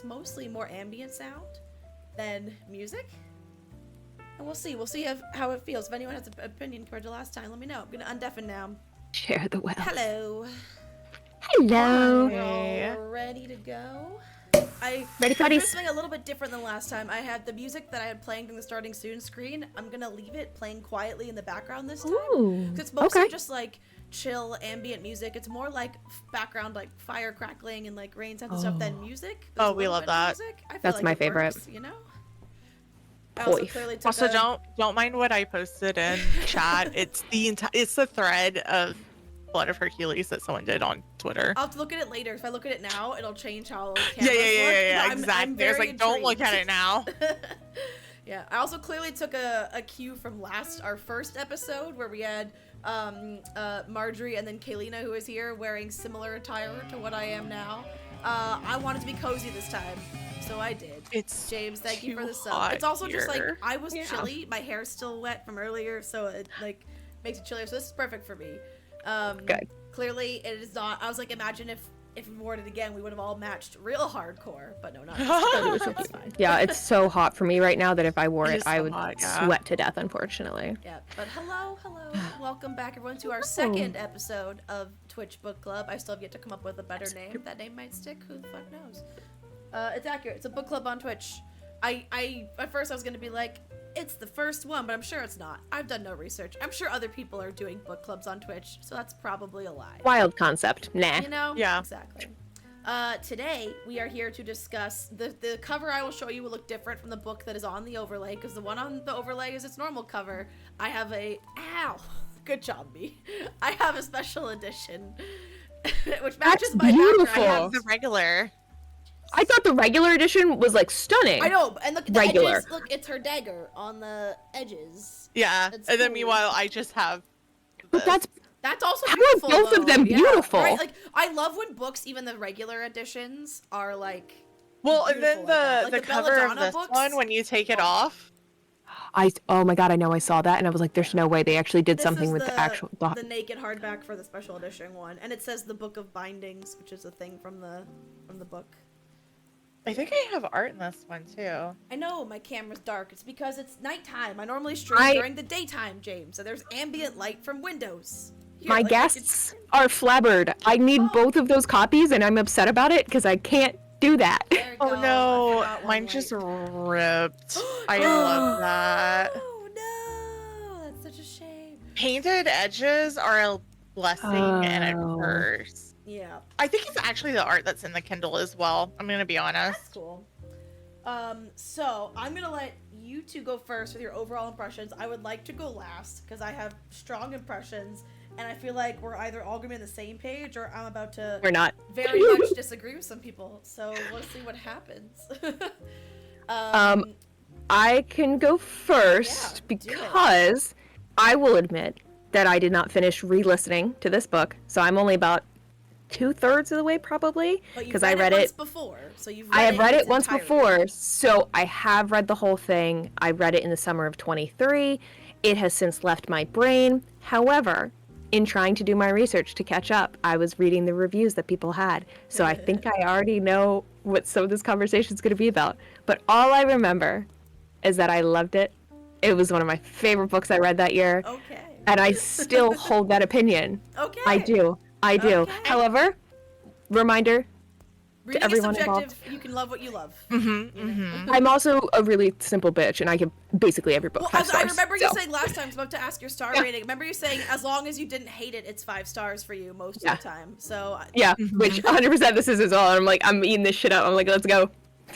it's mostly more ambient sound than music. And we'll see. We'll see how it feels. If anyone has an opinion compared to last time, let me know. I'm gonna undeafen now. Share the wealth. Hello. Hello. We're all ready to go. Ready, I'm doing buddies? something a little bit different than last time. I had the music that I had playing during the starting soon screen. I'm gonna leave it playing quietly in the background this time. Ooh, Because it's mostly okay. just like chill ambient music. It's more like background, like fire crackling and like rain sounds and stuff than music. There's Oh, a we little love bit of that. music. I feel That's like my it favorite. works, you know? I also Poif. clearly took Also, a... don't mind what I posted in chat. It's the thread of Blood of Hercules that someone did on Twitter. I'll have to look at it later. If I look at it now, it'll change how cameras Yeah, look. exactly. I'm I was very like, don't look at it intrigued. now. Yeah, I also clearly took a cue from our first episode where we had Marjorie and then Kaylina, who is here, wearing similar attire to what I am now. I wanted to be cozy this time, so I did. It's James, thank you for the too sub. hot It's also just like here. I was chilly. My hair's still wet from earlier, so it like makes it chillier. So this is perfect for me. Good. Clearly, it is not. I was like, imagine if we wore it again, we would have all matched real hardcore. But no, not. That's fine. Yeah, it's so hot for me right now that if I wore It it, is I so would hot, yeah. sweat to death, unfortunately. Yeah, but hello, welcome back everyone to our second episode of Twitch Book Club. I still have yet to come up with a better name. That name might stick. Who the fuck knows? It's accurate. It's a book club on Twitch. I at first I was gonna be like, it's the first one, but I'm sure it's not. I've done no research. I'm sure other people are doing book clubs on Twitch, so that's probably a lie. Wild concept. Nah. You know? Yeah. Exactly. Today we are here to discuss the cover. I will show you will look different from the book that is on the overlay, because the one on the overlay is its normal cover. I have a good job, me. I have a special edition, which matches That's my beautiful. I have background. the regular. I thought the regular edition was like stunning. I know, and look at the Regular. edges. Look, it's her dagger on the edges. Yeah, That's and then cool. meanwhile, I just have. But this. That's also How are beautiful. both of though. them Yeah, beautiful? right? Like, I love when books, even the regular editions, are like. Well, and then beautiful like that. the Like cover of Belladonna this books. one, when you take it off. Oh my god, I know I saw that and I was like, there's no way they actually did This something is with the actual the naked hardback for the special edition one, and it says the Book of Bindings, which is a thing from the book. I think I have art in this one too. I know my camera's dark. It's because it's nighttime. I normally stream during the daytime, James. So there's ambient light from windows. Here, My like, guests are flabbered. I need both of those copies and I'm upset about it because I can't do that. There you Oh go. I no, forgot one mine light. just ripped. I love that. Oh no, that's such a shame. Painted edges are a blessing and a Oh. curse. Yeah, I think it's actually the art that's in the Kindle as well. I'm gonna be that's honest. cool. So I'm gonna let you two go first with your overall impressions. I would like to go last because I have strong impressions, and I feel like we're either all gonna be on the same page or I'm about to We're not. very much disagree with some people. So we'll see what happens. I can go first Yeah, do it. because I will admit that I did not finish re-listening to this book, so I'm only about 2/3 of the way probably But you've because I read once it. before, so you've I have read in it its once entirety. before, so I have read the whole thing. I read it in the summer of 23. It has since left my brain. However, in trying to do my research to catch up, I was reading the reviews that people had. So I think I already know what some of this conversation is going to be about. But all I remember is that I loved it. It was one of my favorite books I read that year. Okay. And I still hold that opinion. Okay. I do. I do. Okay. However, reminder, Reading everyone is subjective. involved. You can love what you love. I'm also a really simple bitch, and I give basically every book Well, 5 I stars. remember you so. saying last time, I was about to ask your star rating. Remember you saying, as long as you didn't hate it, it's 5 stars for you most of the time. So, Yeah, which 100% this is as well. I'm like, I'm eating this shit up. I'm like, let's go.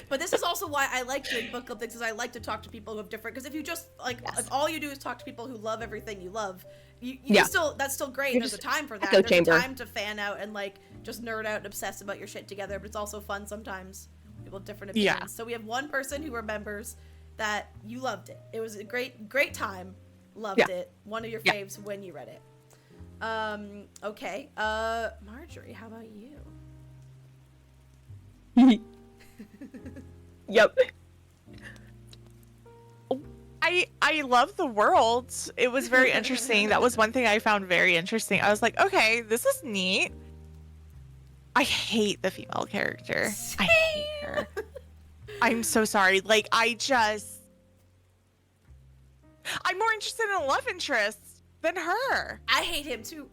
but this is also why I like doing book club things, because I like to talk to people who have different. Because if you just like, if all you do is talk to people who love everything you love, you Yeah. that's still great. You're There's a just time for that. echo There's chamber. a time to fan out and like just nerd out and obsess about your shit together. But it's also fun sometimes. People have different opinions. Yeah. So we have one person who remembers that you loved it. It was a great time. Loved Yeah. it. One of your Yeah. faves when you read it. Okay. Marjorie, how about you? Yep. I love the world. It was very interesting. That was one thing I found very interesting. I was like, okay, this is neat. I hate the female character. I hate her. I'm so sorry. Like, I'm more interested in a love interest than her. I hate him too.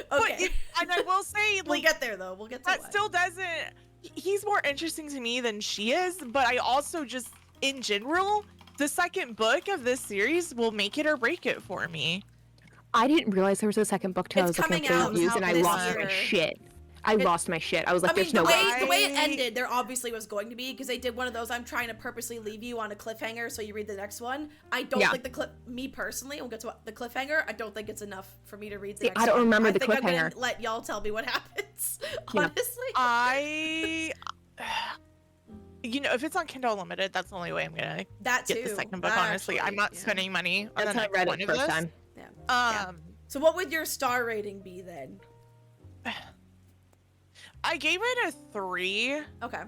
But Okay. and I will say, like, We'll get there though. We'll get to that why. still doesn't. He's more interesting to me than she is. But I also just, in general, the second book of this series will make it or break it for me. I didn't realize there was a second book till I It's was looking coming at out the reviews, and I this lost year. my shit. I lost my shit. I was like, I mean, there's the no way way. the way it ended, there obviously was going to be, because they did one of those. I'm trying to purposely leave you on a cliffhanger so you read the next one. I don't Yeah. think me personally, we'll get to the cliffhanger. I don't think it's enough for me to read the See, next I don't one. remember the I think I'm cliffhanger. gonna let y'all tell me what happens. Yeah. Honestly, If it's on Kindle Unlimited, that's the only way I'm gonna that too. get the second book. That honestly, actually, I'm not yeah. spending money on That's the how I next read one it of first this. time. Yeah. So what would your star rating be then? I gave it a 3, Okay.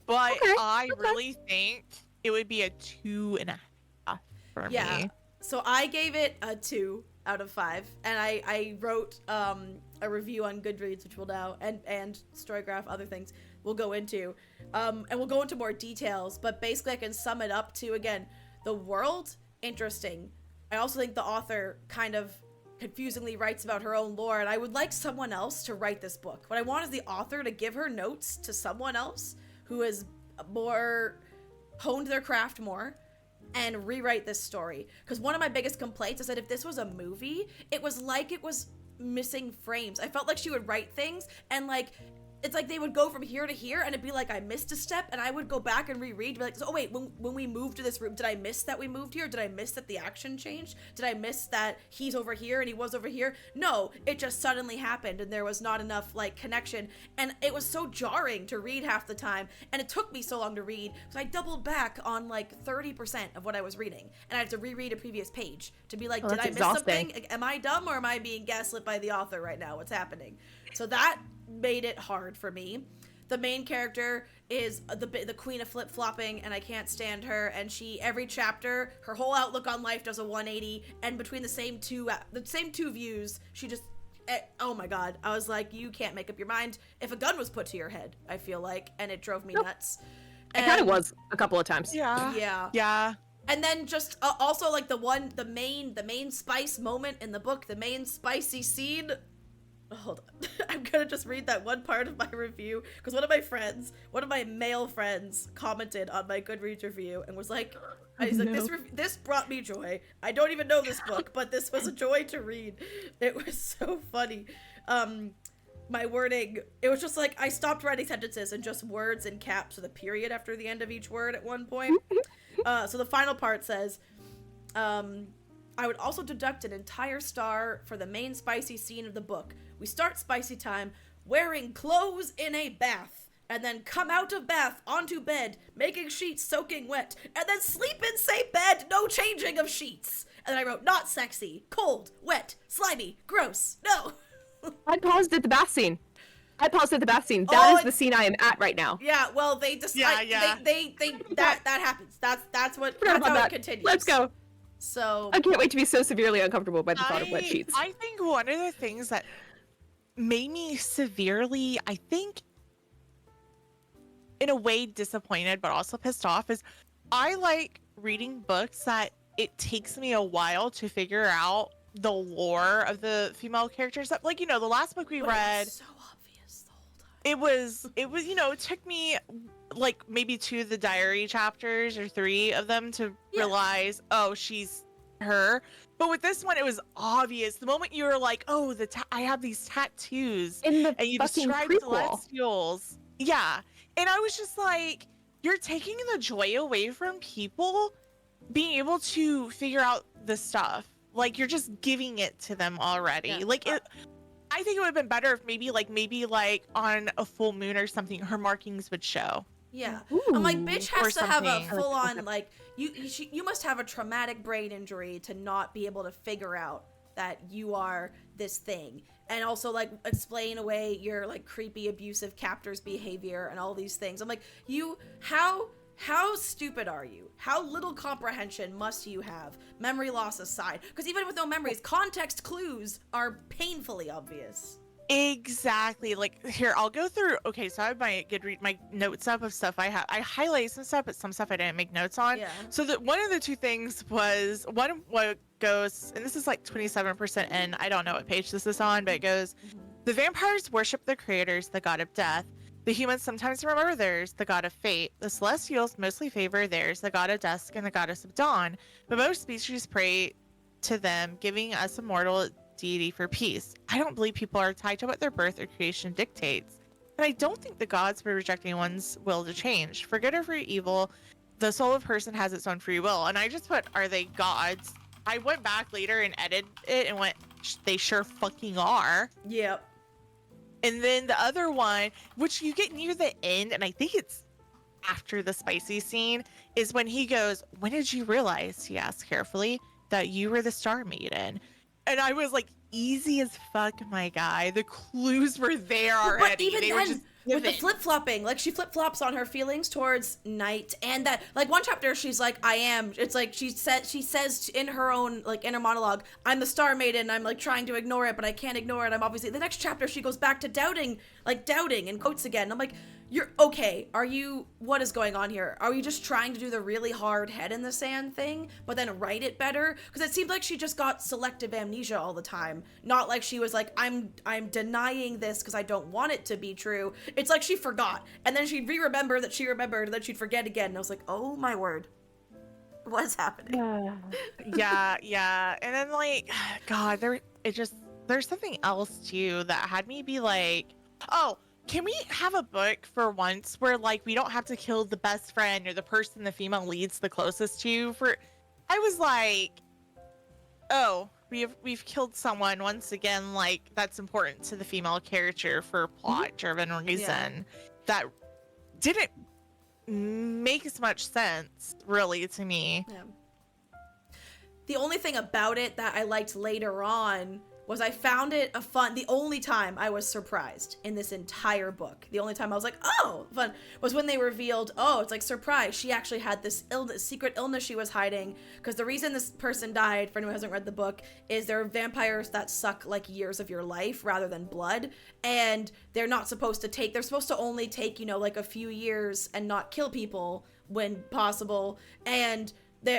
but Okay, I okay. really think it would be a 2.5 for Yeah. me. So I gave it a 2 out of 5, and I wrote a review on Goodreads, which we'll now and Storygraph, other things we'll go into, and we'll go into more details. But basically, I can sum it up to, again, the world, interesting. I also think the author kind of confusingly writes about her own lore, and I would like someone else to write this book. What I want is the author to give her notes to someone else who has more honed their craft more and rewrite this story. Because one of my biggest complaints is that if this was a movie, it was like it was missing frames. I felt like she would write things and like it's like they would go from here to here and it'd be like I missed a step, and I would go back and reread, be like, oh wait, when we moved to this room, did I miss that we moved here? Did I miss that the action changed? Did I miss that he's over here and he was over here? No, it just suddenly happened and there was not enough like connection, and it was so jarring to read half the time, and it took me so long to read because I doubled back on like 30% of what I was reading, and I had to reread a previous page to be like, did I miss something? Am I dumb, or am I being gaslit by the author right now? What's happening? So that made it hard for me. The main character is the queen of flip-flopping, and I can't stand her, and she, every chapter, her whole outlook on life does a 180, and between the same two views, she just, oh my god, I was like, you can't make up your mind if a gun was put to your head, I feel like, and it drove me nuts. It kind of was a couple of times. Yeah. And then just also like the main spice moment in the book, the main spicy scene. Hold on. I'm gonna just read that one part of my review because one of my male friends commented on my Goodreads review and was like, this brought me joy. I don't even know this book, but this was a joy to read. It was so funny. My wording, it was just like I stopped writing sentences and just words in caps with a period after the end of each word at one point. So the final part says, I would also deduct an entire star for the main spicy scene of the book. We start spicy time wearing clothes in a bath, and then come out of bath onto bed, making sheets soaking wet, and then sleep in same bed, no changing of sheets. And then I wrote, not sexy, cold, wet, slimy, gross, no. I paused at the bath scene. That is the scene I am at right now. Yeah, well, they just, that happens. That's how it continues. Let's go. So I can't wait to be so severely uncomfortable by the thought of wet sheets. I think one of the things that made me severely, I think, in a way disappointed, but also pissed off is I like reading books that it takes me a while to figure out the lore of the female characters. That, like, the last book we read, it's so obvious the whole time. it was, it took me like maybe 2 of the diary chapters or 3 of them to realize, oh, she's her. But with this one, it was obvious. The moment you were like, oh, I have these tattoos, In the and you fucking described prequel. celestials. Yeah. And I was just like, you're taking the joy away from people being able to figure out the stuff. Like, you're just giving it to them already. Yeah. Like, I think it would have been better if maybe on a full moon or something, her markings would show. Yeah. Ooh. I'm like, bitch has Or to have a something. full on, like, you must have a traumatic brain injury to not be able to figure out that you are this thing. And also, like, explain away your, like, creepy, abusive captor's behavior and all these things. I'm like, how stupid are you? How little comprehension must you have, memory loss aside? Because even with no memories, context clues are painfully obvious. Exactly. Like here, I'll go through. Okay, so I have my my notes up of stuff I have. I highlighted some stuff, but some stuff I didn't make notes on. Yeah. So that one of the two things was one what goes, and this is like 27% in. I don't know what page this is on, but it goes, the vampires worship the creators, the god of death. The humans sometimes remember theirs, the god of fate. The celestials mostly favor theirs, the god of dusk and the goddess of dawn. But most species pray to them, giving us immortal deity for peace. I don't believe people are tied to what their birth or creation dictates. And I don't think the gods were rejecting one's will to change. For good or for evil, the soul of person has its own free will. And I just put, are they gods? I went back later and edited it and went, they sure fucking are. Yep. And then the other one, which you get near the end, and I think it's after the spicy scene, is when he goes, when did you realize, he asked carefully, that you were the Star Maiden? And I was like, easy as fuck, my guy. The clues were there already. But even they then, were just with the flip-flopping, like she flip-flops on her feelings towards Night, and that, like, one chapter she's like, I am, it's like she says in her own, like, inner monologue, I'm the Star Maiden, I'm like trying to ignore it, but I can't ignore it, I'm obviously, the next chapter she goes back to doubting and quotes again. I'm like, you're okay, what is going on here? Are you just trying to do the really hard head in the sand thing, but then write it better? Because it seemed like she just got selective amnesia all the time. Not like she was like, I'm denying this because I don't want it to be true. It's like she forgot, and then she'd remember that she remembered, and then she'd forget again, and I was like, oh my word. What is happening? Yeah. And then, like, God, there's something else too that had me be like, oh, can we have a book for once where, like, we don't have to kill the best friend or the person the female leads the closest to? I was like, oh, we've killed someone once again, like, that's important to the female character for plot-driven reason. That didn't make as much sense, really, to me. Yeah. The only thing about it that I liked later on was I found it the only time I was surprised in this entire book, the only time I was like, oh, fun, was when they revealed, oh, it's like, surprise, she actually had this secret illness she was hiding, because the reason this person died, for anyone who hasn't read the book, is they're vampires that suck, like, years of your life rather than blood, and they're supposed to only take, like, a few years and not kill people when possible, and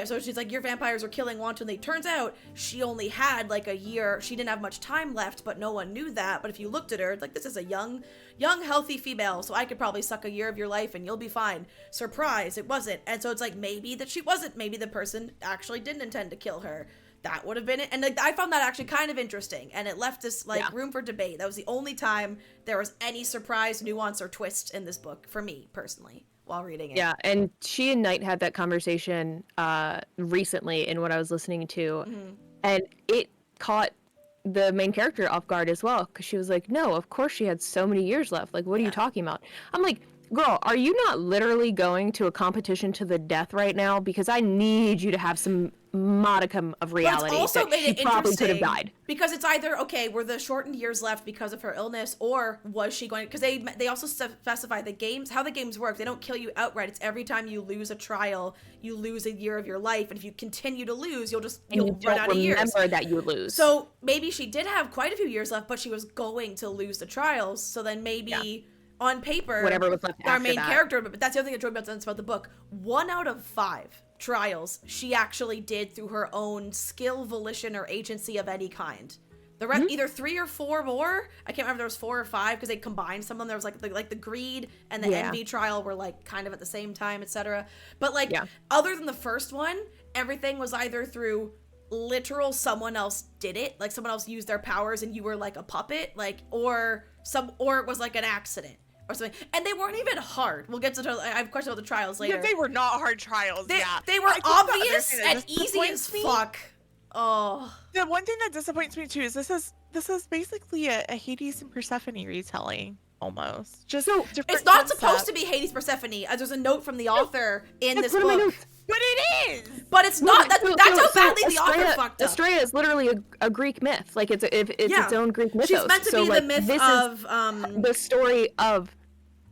so she's like, your vampires are killing wantonly. Turns out she only had like a year. She didn't have much time left, but no one knew that. But if you looked at her, like, this is a young, healthy female, so I could probably suck a year of your life and you'll be fine. Surprise, it wasn't. And so it's like, maybe that she wasn't. Maybe the person actually didn't intend to kill her. That would have been it. And like, I found that actually kind of interesting. And it left this room for debate. That was the only time there was any surprise, nuance, or twist in this book for me personally, while reading it. Yeah, and she and Knight had that conversation recently in what I was listening to, and it caught the main character off guard as well, because she was like, no, of course she had so many years left. Like, what are you talking about? I'm like, girl, are you not literally going to a competition to the death right now? Because I need you to have some modicum of reality. But it's also that made it she probably could have interesting died. because it's either, okay, were the shortened years left because of her illness, or was she going, because they also specify how the games work. They don't kill you outright. It's every time you lose a trial, you lose a year of your life, and if you continue to lose, you'll run out of years. Remember that you lose. So maybe she did have quite a few years left, but she was going to lose the trials, so then maybe on paper, whatever was left our after main that. character, but that's the other thing that drove me nuts about the book. 1 out of 5 trials she actually did through her own skill, volition, or agency of any kind. The rest, either 3 or 4 more. I can't remember if there was 4 or 5 because they combined some of them. There was like the greed and the envy trial were like kind of at the same time, etc. But like other than the first one, everything was either through literal someone else did it, like someone else used their powers and you were like a puppet, like or it was like an accident or something, and they weren't even hard. We'll get to I have questions about the trials later. Yeah, they were not hard trials. They were obvious and easy as fuck. Oh, the one thing that disappoints me too is this is basically a Hades and Persephone retelling almost. Just so it's not supposed to be Hades Persephone. There's a note from the author in this book. But it is. But it's not. That's how badly the author fucked up. Astrea is literally a Greek myth. Like it's its own Greek mythos. She's meant to be the myth of the story of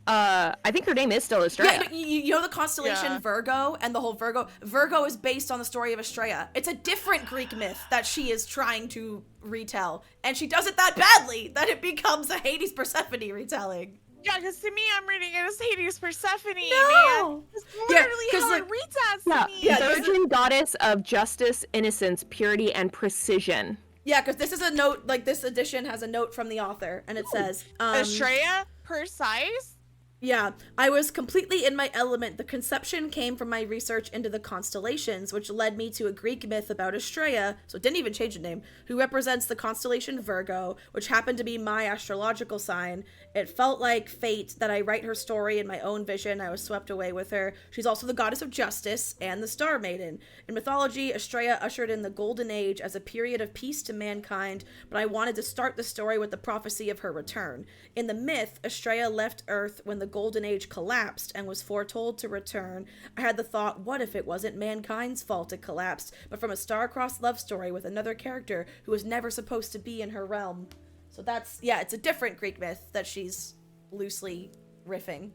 I think her name is still Estrella. Yeah, you know the constellation Virgo and the whole Virgo. Virgo is based on the story of Estrella. It's a different Greek myth that she is trying to retell, and she does it that badly that it becomes a Hades Persephone retelling. Yeah, because to me, I'm reading it as Hades Persephone, No! man. It's literally how it reads as to me. Yeah, virgin goddess of justice, innocence, purity, and precision. Yeah, because this is a note, like this edition has a note from the author, and it says, Estrella, precise? Yeah, I was completely in my element. The conception came from my research into the constellations, which led me to a Greek myth about Estrella, so it didn't even change the name, who represents the constellation Virgo, which happened to be my astrological sign. It felt like fate that I write her story in my own vision. I was swept away with her. She's also the goddess of justice and the Star Maiden. In mythology, Estrella ushered in the Golden Age as a period of peace to mankind, but I wanted to start the story with the prophecy of her return. In the myth, Estrella left Earth when the Golden Age collapsed and was foretold to return. I had the thought, what if it wasn't mankind's fault it collapsed, but from a star-crossed love story with another character who was never supposed to be in her realm? So that's, yeah, it's a different Greek myth that she's loosely riffing.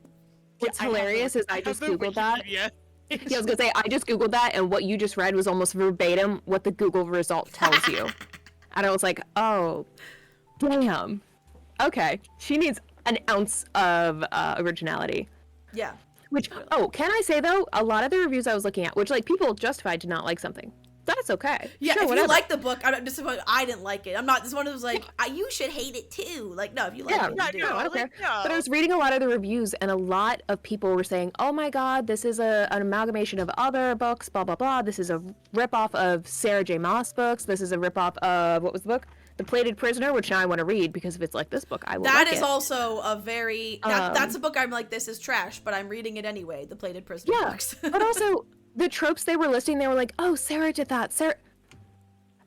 What's hilarious is I just Googled that. Yeah, I was gonna say, I just Googled that, and what you just read was almost verbatim what the Google result tells you. And I was like, oh, damn. Okay, she needs an ounce of originality. Yeah. Which, oh, can I say though, a lot of the reviews I was looking at, which like people justified to not like something. That's okay. Yeah, sure, if whatever. you like the book, I'm disappointed. I didn't like it. I'm not. This one was like, you should hate it too. Like, no, if you like it, you do. No, okay. But I was reading a lot of the reviews, and a lot of people were saying, "Oh my God, this is an amalgamation of other books. Blah blah blah. This is a ripoff of Sarah J. Maas books. This is a ripoff of what was the book? The Plated Prisoner," which now I want to read because if it's like this book, I will. That like is it. Also a very that's a book I'm like, this is trash, but I'm reading it anyway. The Plated Prisoner books. But also the tropes they were listing, they were like, "Oh, Sarah did that. Sarah."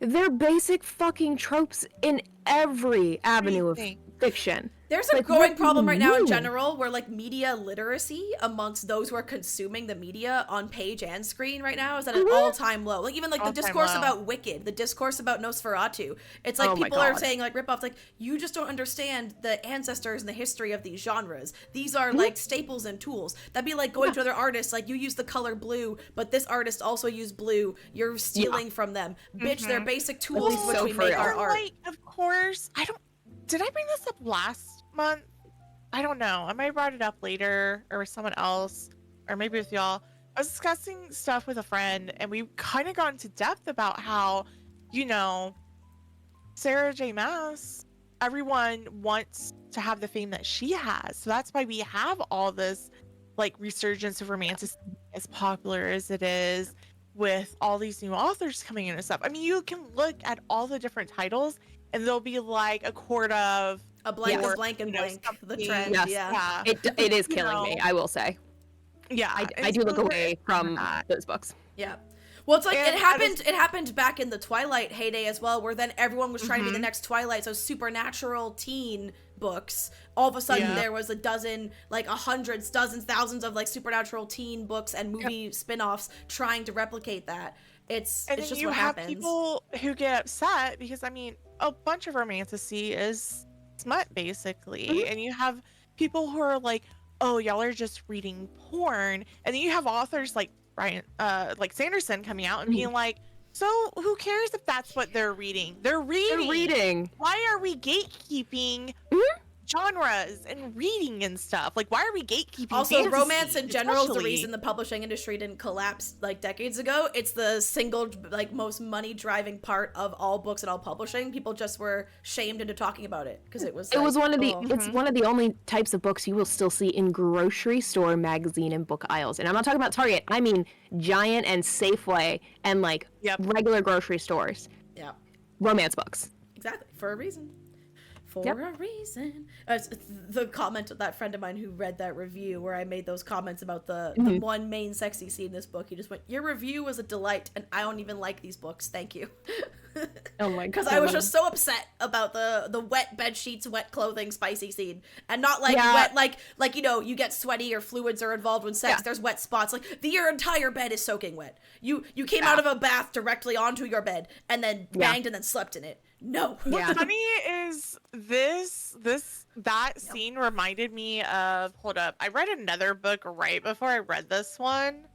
They're basic fucking tropes in every avenue of fiction. There's a growing problem right now in general where like media literacy amongst those who are consuming the media on page and screen right now is at an all-time low. Like even like the discourse about Wicked, the discourse about Nosferatu. It's like people are saying like rip-offs, like you just don't understand the ancestors and the history of these genres. These are like staples and tools. That'd be like going to other artists, like you use the color blue, but this artist also used blue. You're stealing from them. Bitch, they're basic tools which we make our art. Like, of course, did I bring this up last month? I don't know. I might have brought it up later or with someone else or maybe with y'all. I was discussing stuff with a friend and we kind of got into depth about how, Sarah J. Maas, everyone wants to have the fame that she has. So that's why we have all this like resurgence of romanticism as popular as it is with all these new authors coming in and stuff. I mean, you can look at all the different titles and there'll be like a quart of a blank, a blank, and blank. The trend, yeah. It is killing me, I will say. Yeah, I do look away from those books. Yeah. Well, it's like it happened back in the Twilight heyday as well, where then everyone was trying to be the next Twilight. So supernatural teen books. All of a sudden, there was a dozen, like hundreds, dozens, thousands of like supernatural teen books and movie spin-offs trying to replicate that. It's just what happens. You have people who get upset because I mean, a bunch of romantasy is smut basically, and you have people who are like, "Oh, y'all are just reading porn," and then you have authors like like Sanderson coming out and being like, "So who cares if that's what they're reading? They're reading. Why are we gatekeeping genres and reading and stuff? Like, why are we gatekeeping also fantasy, romance in general is the reason the publishing industry didn't collapse like decades ago. It's the single like most money driving part of all books and all publishing. People just were shamed into talking about it because it was one of the it's one of the only types of books you will still see in grocery store, magazine, and book aisles. And I'm not talking about Target, I mean Giant and Safeway and like regular grocery stores. Yeah, romance books. Exactly, for a reason. For a reason. The comment of that friend of mine who read that review where I made those comments about the one main sexy scene in this book, he just went, "Your review was a delight, and I don't even like these books. Thank you." Oh my god. Because I was just so upset about the wet bed sheets, wet clothing, spicy scene, and not like wet like you get sweaty or fluids are involved when sex. There's wet spots. Like your entire bed is soaking wet. You came out of a bath directly onto your bed and then banged and then slept in it. No. Yeah. What's funny is that scene reminded me of, hold up, I read another book right before I read this one.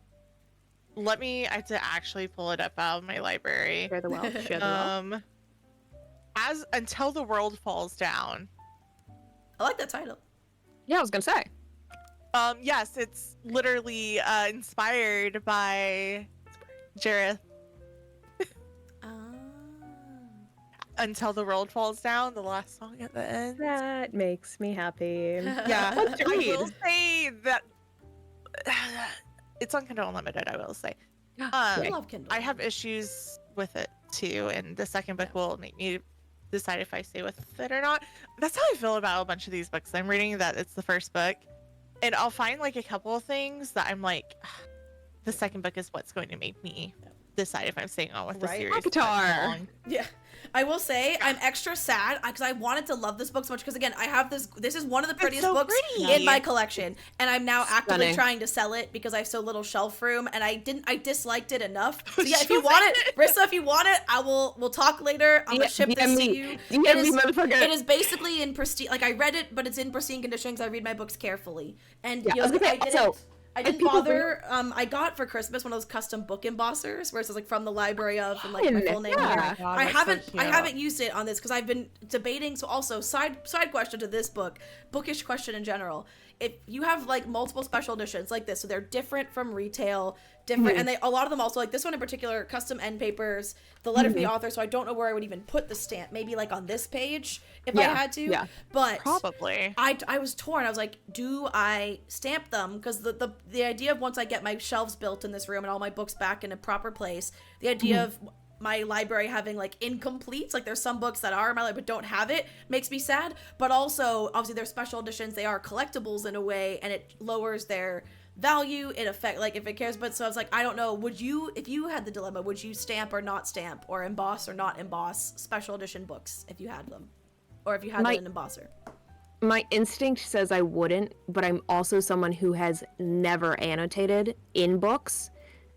I have to actually pull it up out of my library. Share the wealth. Share the wealth. As Until the World Falls Down. I like that title. Yeah, I was gonna say. Yes, it's literally inspired by Jareth. Until the World Falls Down, the last song at the end. That makes me happy. Yeah, Let's I read. will say that it's on Kindle Unlimited. I will say, I love Kindle. I have issues with it too, and the second book will make me decide if I stay with it or not. That's how I feel about a bunch of these books I'm reading. That it's the first book, and I'll find like a couple of things that I'm like, the second book is what's going to make me decide if I'm staying on with the series. Avatar. Yeah. I will say I'm extra sad because I wanted to love this book so much because again I have this is one of the prettiest so books pretty. in my collection and I'm now actively Stunning. trying to sell it because I have so little shelf room and I disliked it enough. So yeah, if you want it, Rissa, if you want it, we'll talk later. I'm gonna ship this to you. It is basically in pristine, like I read it, but it's in pristine condition because I read my books carefully. And Yeah, you know, I didn't people bother. I got for Christmas one of those custom book embossers where it says like from the library of and like my full name. Yeah. Here. I haven't used it on this because I've been debating. So also side question to this book, bookish question in general. If you have like multiple special editions like this, so they're different from retail, different, and a lot of them also like this one in particular, custom end papers, the letter from the author. So I don't know where I would even put the stamp. Maybe like on this page if I had to. Yeah. But Probably. I was torn. I was like, do I stamp them? Because the idea of once I get my shelves built in this room and all my books back in a proper place, the idea of my library having like incompletes, like there's some books that are in my library but don't have it, makes me sad. But also, obviously, they're special editions. They are collectibles in a way, and it lowers their value. It affect like if it cares. But so I was like, I don't know. Would you, if you had the dilemma, would you stamp or not stamp or emboss or not emboss special edition books if you had them, or if you had an embosser? My instinct says I wouldn't, but I'm also someone who has never annotated in books.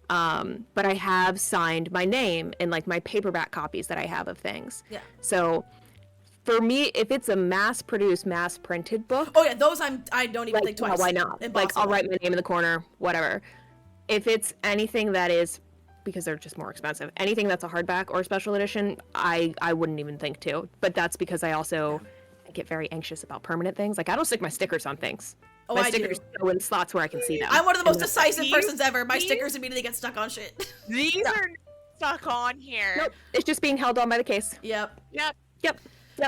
But I have signed my name in like my paperback copies that I have of things. Yeah. So for me, if it's a mass-produced, mass-printed book, Oh yeah, those I don't even think well, twice. why not? Emboss Like I'll them. write my name in the corner, whatever. If it's anything that is, because they're just more expensive, anything that's a hardback or special edition, I wouldn't even think to. But that's because I also get very anxious about permanent things. Like I don't stick my stickers on things. Oh, My I stickers do. go in slots where I can see them. I'm one of the most And that's- decisive These- persons ever. My these- stickers immediately get stuck on shit. These are stuck on here. Nope, it's just being held on by the case. Yep. Yep. Yep.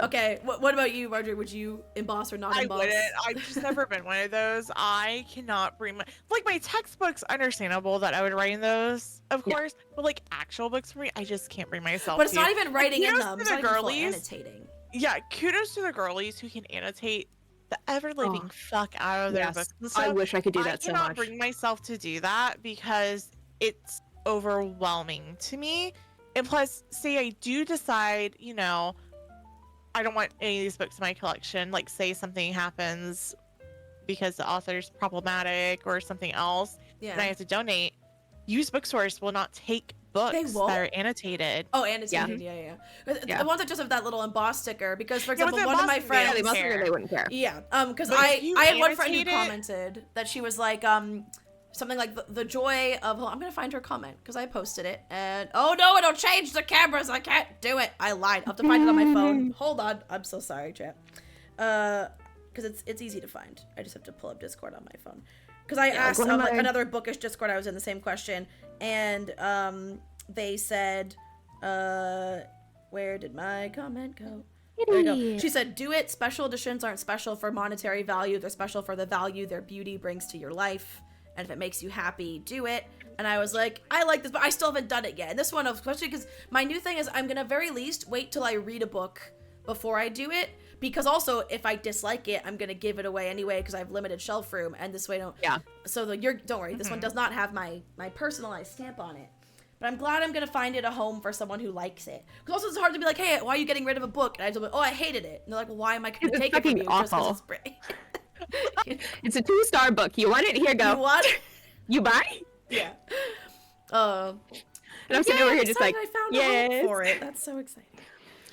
Okay. What about you, Marjorie? Would you emboss or not I emboss? wouldn't. I've just never been one of those. I cannot bring my textbooks. Understandable that I would write in those, of Yeah. course. But like actual books for me, I just can't bring myself. But it's to. not even writing in kudos them. to It's the not even full girlies. annotating. Yeah, kudos to the girlies who can annotate the ever living Oh. fuck out of their Yes, books. And I stuff. wish I could do that so I cannot much. bring myself to do that because it's overwhelming to me. And plus, say I do decide, I don't want any of these books in my collection. Like, say something happens because the author's problematic or something else, and I Yeah. have to donate. Used bookstores will not take books won't? that are annotated. Oh, annotated. Yeah. Yeah. The ones that just have that little emboss sticker. Because, for Yeah, with example, the one of my embossing, they Yeah, friends. they must care. figure they wouldn't care. Yeah, because But if you I had one friend who annotate it- commented that she was like, something like the joy of. Hold on, I'm gonna find her comment because I posted it, and oh no, it'll change the cameras. I can't do it. I lied. I'll have to find it on my phone. Hold on, I'm so sorry, chat. Because it's easy to find. I just have to pull up Discord on my phone. Because I asked go like ahead. another bookish Discord, I was in the same question, and they said, where did my comment go? There we go. She said, do it. Special editions aren't special for monetary value. They're special for the value their beauty brings to your life. And if it makes you happy, do it. And I was like, I like this, but I still haven't done it yet. And this one, especially because my new thing is I'm going to very least wait till I read a book before I do it. Because also, if I dislike it, I'm going to give it away anyway because I have limited shelf room. And this way, don't. Yeah. So don't worry. This one does not have my personalized stamp on it. But I'm glad I'm going to find it a home for someone who likes it. Because also it's hard to be like, hey, why are you getting rid of a book? And I tell them, oh, I hated it. And they're like, well, why am I going to It's take it from fucking you? Just 'cause awful. it's pretty. It's a 2-star book. You want it? Here, go. You want? You buy? Yeah. And I'm sitting over here just like, I found a yes. home for it. That's so exciting.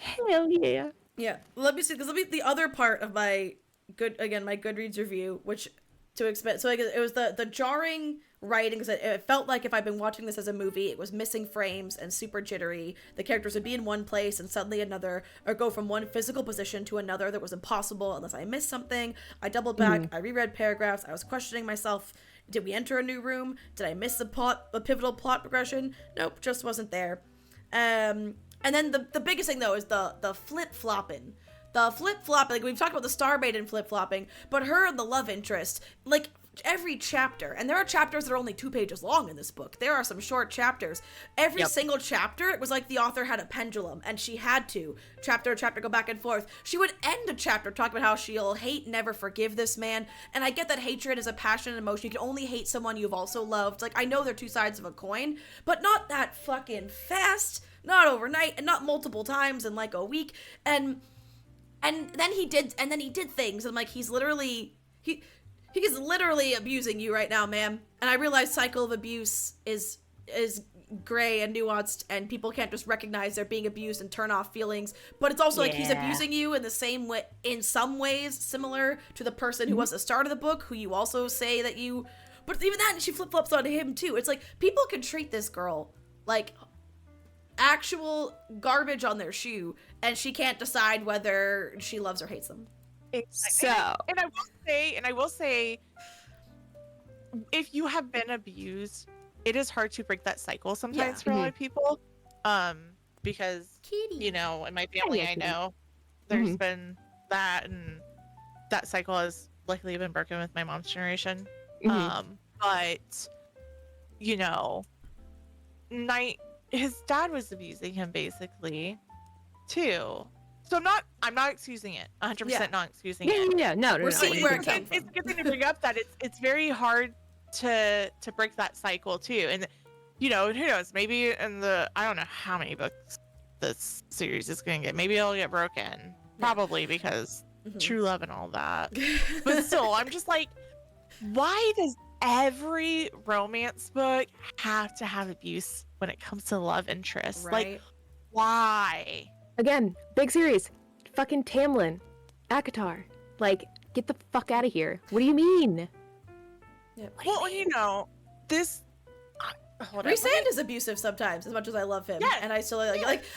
Hell yeah. Yeah, let me see, because let me the other part of my my Goodreads review, which to expect. So like, it was the jarring writing, because it felt like if I'd been watching this as a movie, it was missing frames and super jittery. The characters would be in one place and suddenly another, or go from one physical position to another that was impossible unless I missed something. I doubled back, I reread paragraphs, I was questioning myself. Did we enter a new room? Did I miss a pivotal plot progression? Nope, just wasn't there. And then the biggest thing though is the flip-flopping. The flip-flopping, like we've talked about the Star Maiden flip-flopping, but her and the love interest, like every chapter, and there are chapters that are only 2 pages long in this book. There are some short chapters. Every single chapter, it was like the author had a pendulum, and she had to, chapter to chapter, go back and forth. She would end a chapter talking about how she'll hate, never forgive this man, and I get that hatred is a passionate emotion. You can only hate someone you've also loved. Like, I know they're two sides of a coin, but not that fucking fast, not overnight, and not multiple times in like a week. And then he did things, and I'm like, he's literally abusing you right now, ma'am. And I realize cycle of abuse is gray and nuanced, and people can't just recognize they're being abused and turn off feelings. But it's also like he's abusing you in the same way, in some ways similar to the person who was the start of the book, who you also say that you. But even then, she flip-flops onto him too. It's like people can treat this girl like actual garbage on their shoe, and she can't decide whether she loves or hates them. So, and I will say, if you have been abused, it is hard to break that cycle sometimes for a lot of people. Because Kitty. you know, in my family, I know there's been that, and that cycle has likely been broken with my mom's generation. But you know, his dad was abusing him basically too. So I'm not excusing it. 100% not excusing it. Yeah, no. We're seeing where it came from. It's a good thing to bring up that it's very hard to break that cycle too. And you know, who knows? Maybe in I don't know how many books this series is going to get. Maybe it'll get broken. Probably because true love and all that. But still, I'm just like, why does every romance book have to have abuse when it comes to love interest? Right. Like, why? Again, big series. Fucking Tamlin. Akatar. Like, get the fuck out of here. What do you mean? Yeah. Well, you know, this. Rhysand is abusive sometimes, as much as I love him, Yes. and I still like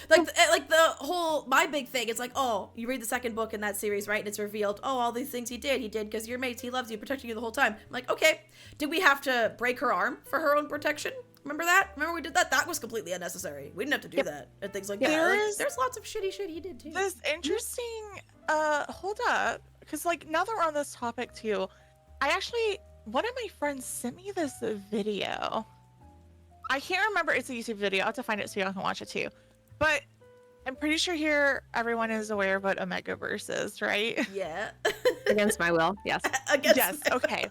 the whole. My big thing is like, oh, you read the second book in that series, right? And it's revealed, oh, all these things he did because you're mates. He loves you, protecting you the whole time. I'm like, okay, did we have to break her arm for her own protection? Remember that? Remember we did that? That was completely unnecessary. We didn't have to do that and things like that. Like, there's lots of shitty shit he did too. This interesting. Hold up, because like now that we're on this topic too, one of my friends sent me this video. I can't remember. It's a YouTube video. I'll have to find it so y'all can watch it too. But I'm pretty sure here everyone is aware of what Omegaverse is, right? Yeah. Against my will, yes. Yes. Okay.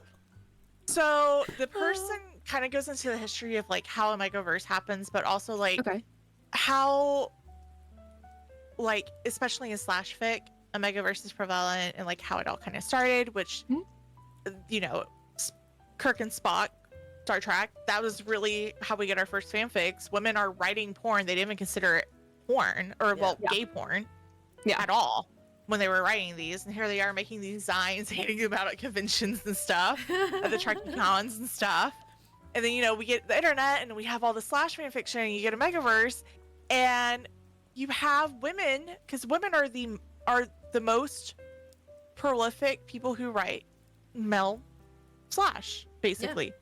So the person kind of goes into the history of like how Omegaverse happens, but also like how, like especially in slash fic, Omegaverse is prevalent, and like how it all kind of started. Which, you know, Kirk and Spock. Star Trek, that was really how we get our first fanfics. Women are writing porn. They didn't even consider it porn or gay porn at all when they were writing these. And here they are making these designs, handing them out at conventions and stuff, at the Trekkie-cons and stuff. And then, you know, we get the internet and we have all the slash fanfiction, and you get a Megaverse, and you have women, because women are the most prolific people who write male slash, basically.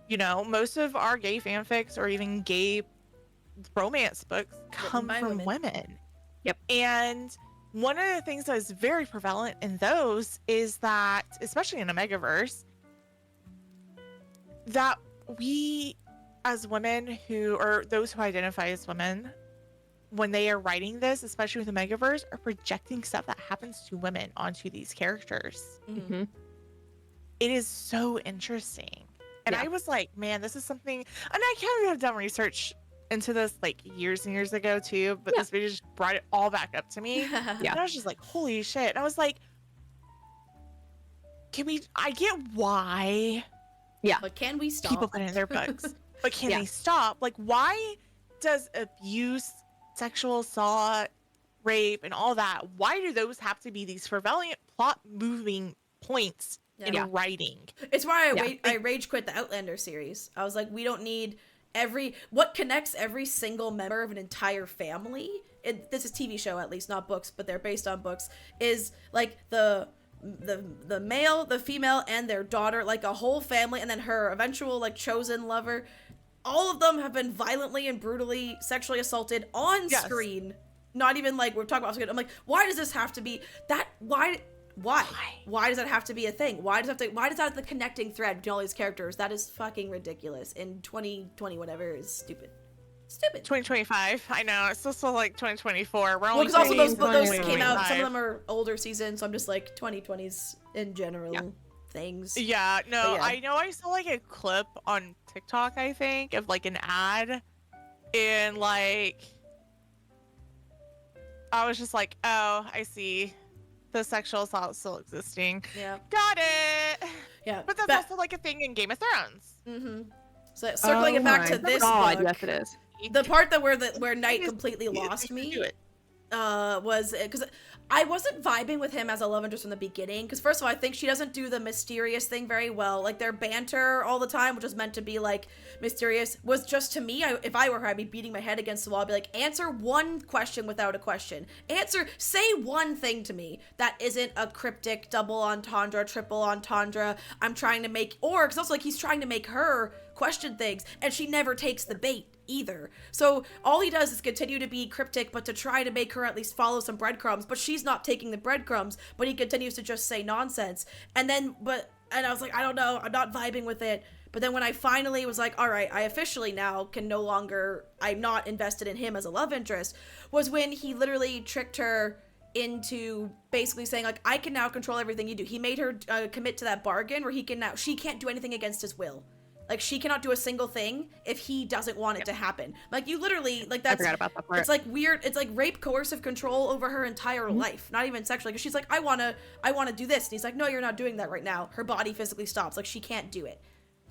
You know, most of our gay fanfics or even gay romance books come from women. Yep. And one of the things that is very prevalent in those is that, especially in a Megaverse, that we as women or those who identify as women, when they are writing this, especially with the Megaverse, are projecting stuff that happens to women onto these characters. Mm-hmm. It is so interesting. And I was like, man, this is something, and I can't have done research into this like years and years ago too, but this video just brought it all back up to me. And I was just like, holy shit. And I was like, I get why. Yeah. But can we stop? People put in their books. But can they stop? Like, why does abuse, sexual assault, rape, and all that, why do those have to be these prevalent plot moving points in writing? It's why I rage quit the Outlander series. I was like, we don't need what connects every single member of an entire family. This is TV show, at least, not books, but they're based on books, is like the male, the female, and their daughter, like a whole family, and then her eventual like chosen lover. All of them have been violently and brutally sexually assaulted on screen. Not even like we're talking about screen. I'm like, why does this have to be that? Why does that have to be a thing? Why does that have the connecting thread between all these characters? That is fucking ridiculous. In 2020, whatever, is stupid. 2025. I know, it's still like 2024. We're only because also those came out. 2025. Some of them are older seasons, so I'm just like 2020s in general things. Yeah, no, yeah. I know I saw like a clip on TikTok, I think, of like an ad, and like I was just like, oh, I see. The sexual assault still existing. Yeah. Got it. Yeah. But that's also like a thing in Game of Thrones. Mm-hmm. So circling it back to this book, yes it is. The part that where Knight completely lost me was because I wasn't vibing with him as a love interest from the beginning. Because first of all, I think she doesn't do the mysterious thing very well. Like their banter all the time, which was meant to be like mysterious, was just to me. If I were her, I'd be beating my head against the wall. I'd be like, answer one question without a question. Say one thing to me that isn't a cryptic double entendre, triple entendre. I'm trying to make, or because also like he's trying to make her question things, and she never takes the bait either. So all he does is continue to be cryptic, but to try to make her at least follow some breadcrumbs, but she's not taking the breadcrumbs, but he continues to just say nonsense. And I was like, I don't know, I'm not vibing with it. But then when I finally was like, all right, I officially now can no longer, I'm not invested in him as a love interest, was when he literally tricked her into basically saying like, I can now control everything you do. He made her commit to that bargain where she can't do anything against his will. Like, she cannot do a single thing if he doesn't want it to happen. Like, you literally, like, that's, I forgot about that part. It's like weird, it's like rape, coercive control over her entire life. Not even sexually, because she's like, I wanna do this. And he's like, no, you're not doing that right now. Her body physically stops. Like, she can't do it.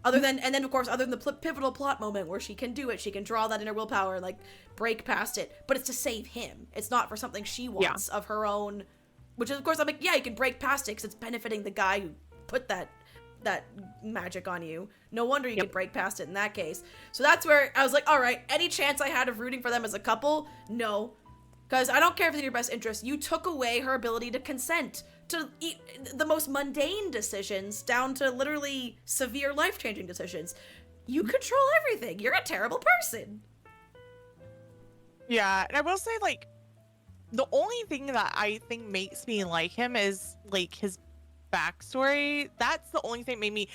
And then of course, other than the pivotal plot moment where she can do it, she can draw that inner willpower and like break past it. But it's to save him. It's not for something she wants of her own, which is, of course, I'm like, yeah, you can break past it because it's benefiting the guy who put that magic on you. No wonder you could break past it in that case. So that's where I was like, all right, any chance I had of rooting for them as a couple? No. Because I don't care if it's in your best interest. You took away her ability to consent to the most mundane decisions down to literally severe life-changing decisions. You control everything. You're a terrible person. Yeah, and I will say, like, the only thing that I think makes me like him is, like, his backstory. That's the only thing made me,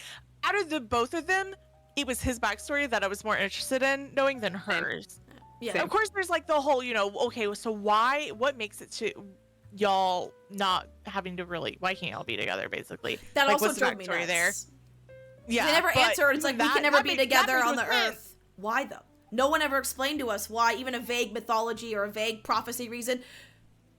out of the both of them, it was his backstory that I was more interested in knowing than hers. Yeah. Of course, there's like the whole, okay, so what makes it to y'all not having to really, why can't y'all be together, basically? That like, also what's drove the me backstory nuts. there? Yeah, they never answer. It's like, we can never be together on the sense. earth. Why though? No one ever explained to us why, even a vague mythology or a vague prophecy reason.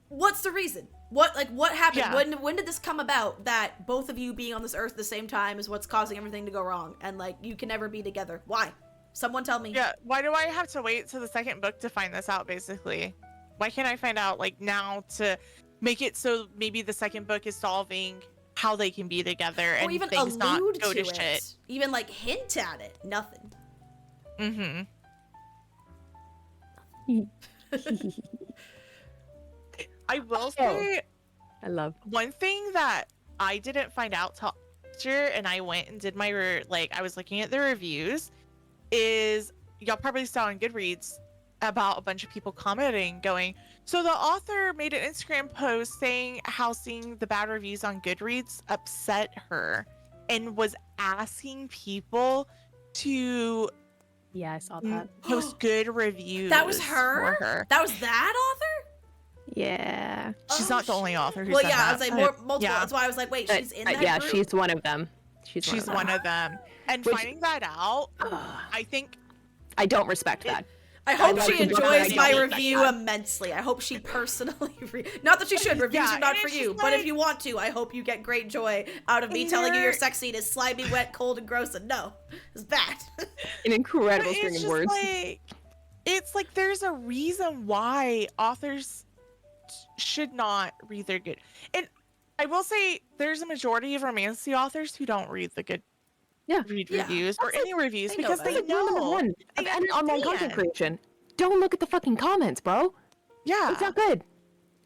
What's the reason? What happened? Yeah. When did this come about that both of you being on this earth at the same time is what's causing everything to go wrong? And like, you can never be together. Why? Someone tell me. Yeah, why do I have to wait to the second book to find this out, basically? Why can't I find out, like, now to make it so maybe the second book is solving how they can be together and or even things not allude go to to it. shit. Even like hint at it. Nothing. Mm-hmm. I will say, I love. one thing that I didn't find out till after, and I went and did my I was looking at the reviews, is y'all probably saw on Goodreads about a bunch of people commenting, going, so the author made an Instagram post saying how seeing the bad reviews on Goodreads upset her, and was asking people to Yeah, I saw that. post good reviews. That was for her? her. That was that author? Yeah. She's not the only author who's Well, done yeah, I that. was like multiple. Yeah. That's why I was like, wait, she's in that Yeah, group? she's one of them. She's one of them. And Which- finding that out, I think I don't respect that. I hope I she like the book, enjoys I my don't review respect immensely. I hope she personally not that she should. Reviews Yeah, are not and for it's you. just But if like- you want to, I hope you get great joy out of me telling you your Here- sex scene is slimy, wet, cold, and gross. And no, it's bad. An incredible But string it's of just words. like, it's like there's a reason why authors should not read their good. And I will say there's a majority of romantic authors who don't read the good read Yeah. reviews or That's any reviews they know because that. they That's like rule number know. one They of any online content understand. creation. Don't look at the fucking comments, bro. Yeah. It's not good.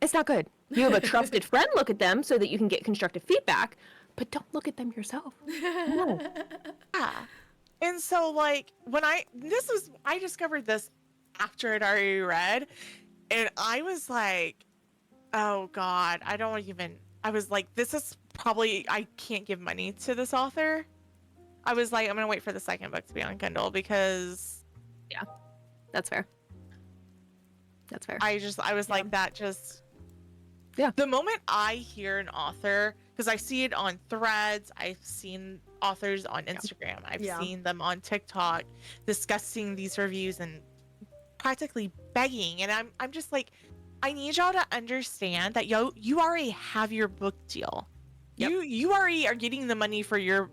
It's not good. You have a trusted friend look at them so that you can get constructive feedback, but don't look at them yourself. No. Yeah. And so like I discovered this after I'd already read, and I was like, oh God, I was like, this is probably, I can't give money to this author. I was like, I'm gonna wait for the second book to be on Kindle because That's fair. That's fair. I was like, that just, the moment I hear an author, because I see it on Threads, I've seen authors on Instagram, I've seen them on TikTok discussing these reviews and practically begging, and I'm just like, I need y'all to understand that you already have your book deal. You already are getting the money for your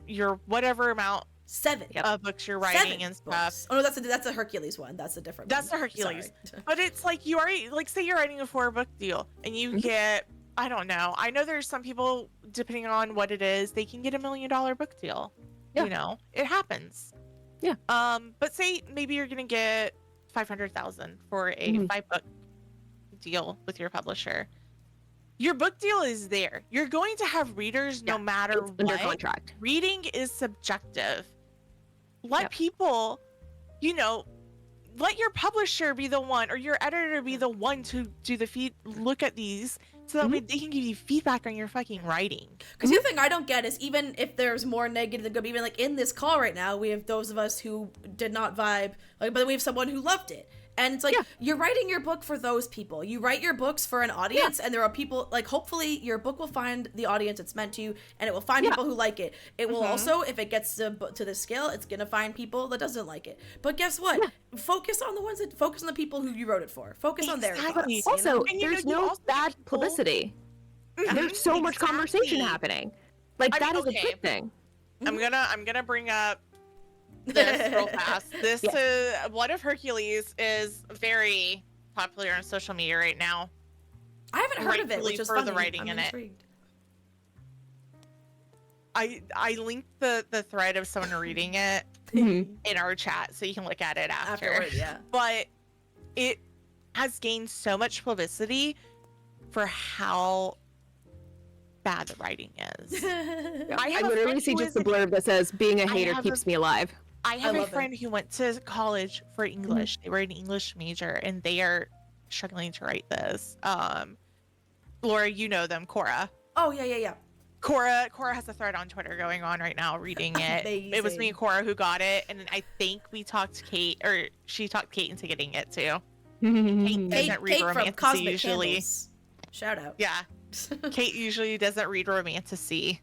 whatever amount 7 books you're writing and stuff. books. Oh no, that's a Hercules one. That's a different That's one. the Hercules. Sorry. But it's like you already, like, say you're writing a 4-book deal and you get, I don't know. I know there's some people, depending on what it is, they can get $1 million book deal. Yeah. You know, it happens. Yeah. But say maybe you're gonna get $500,000 for a 5-book deal with your publisher. Your book deal is there. You're going to have readers no matter what. Under contract. Reading is subjective. Let people, let your publisher be the one, or your editor be the one to do the look at these, so that way they can give you feedback on your fucking writing. Because the other thing I don't get is, even if there's more negative than good, even like in this call right now, we have those of us who did not vibe, like, but we have someone who loved it. And it's like, you're writing your book for those people. You write your books for an audience, and there are people, like, hopefully your book will find the audience it's meant to, and it will find people who like it. It will also, if it gets to the scale, it's going to find people that doesn't like it. But guess what? Focus on the people who you wrote it for. Focus on their thoughts. Also, And there's no bad publicity. There's so much conversation happening. Like, that is a good thing. I'm gonna bring up this real fast. This Blood of Hercules is very popular on social media right now. I haven't heard of it, which is for funny. the writing I'm in intrigued. it. I linked the thread of someone reading it in our chat, so you can look at it Afterward, yeah. But it has gained so much publicity for how bad the writing is. I literally see just the blurb that says, being a hater keeps me alive. I have a friend who went to college for English. They were an English major, and they are struggling to write this. Laura, you know them, Cora. Oh, yeah. Cora has a thread on Twitter going on right now reading it. It was me and Cora who got it, and I think we talked Kate, or she talked Kate into getting it too. Kate doesn't read romantasy usually. Candles. Shout out. Yeah. Kate usually doesn't read romantasy.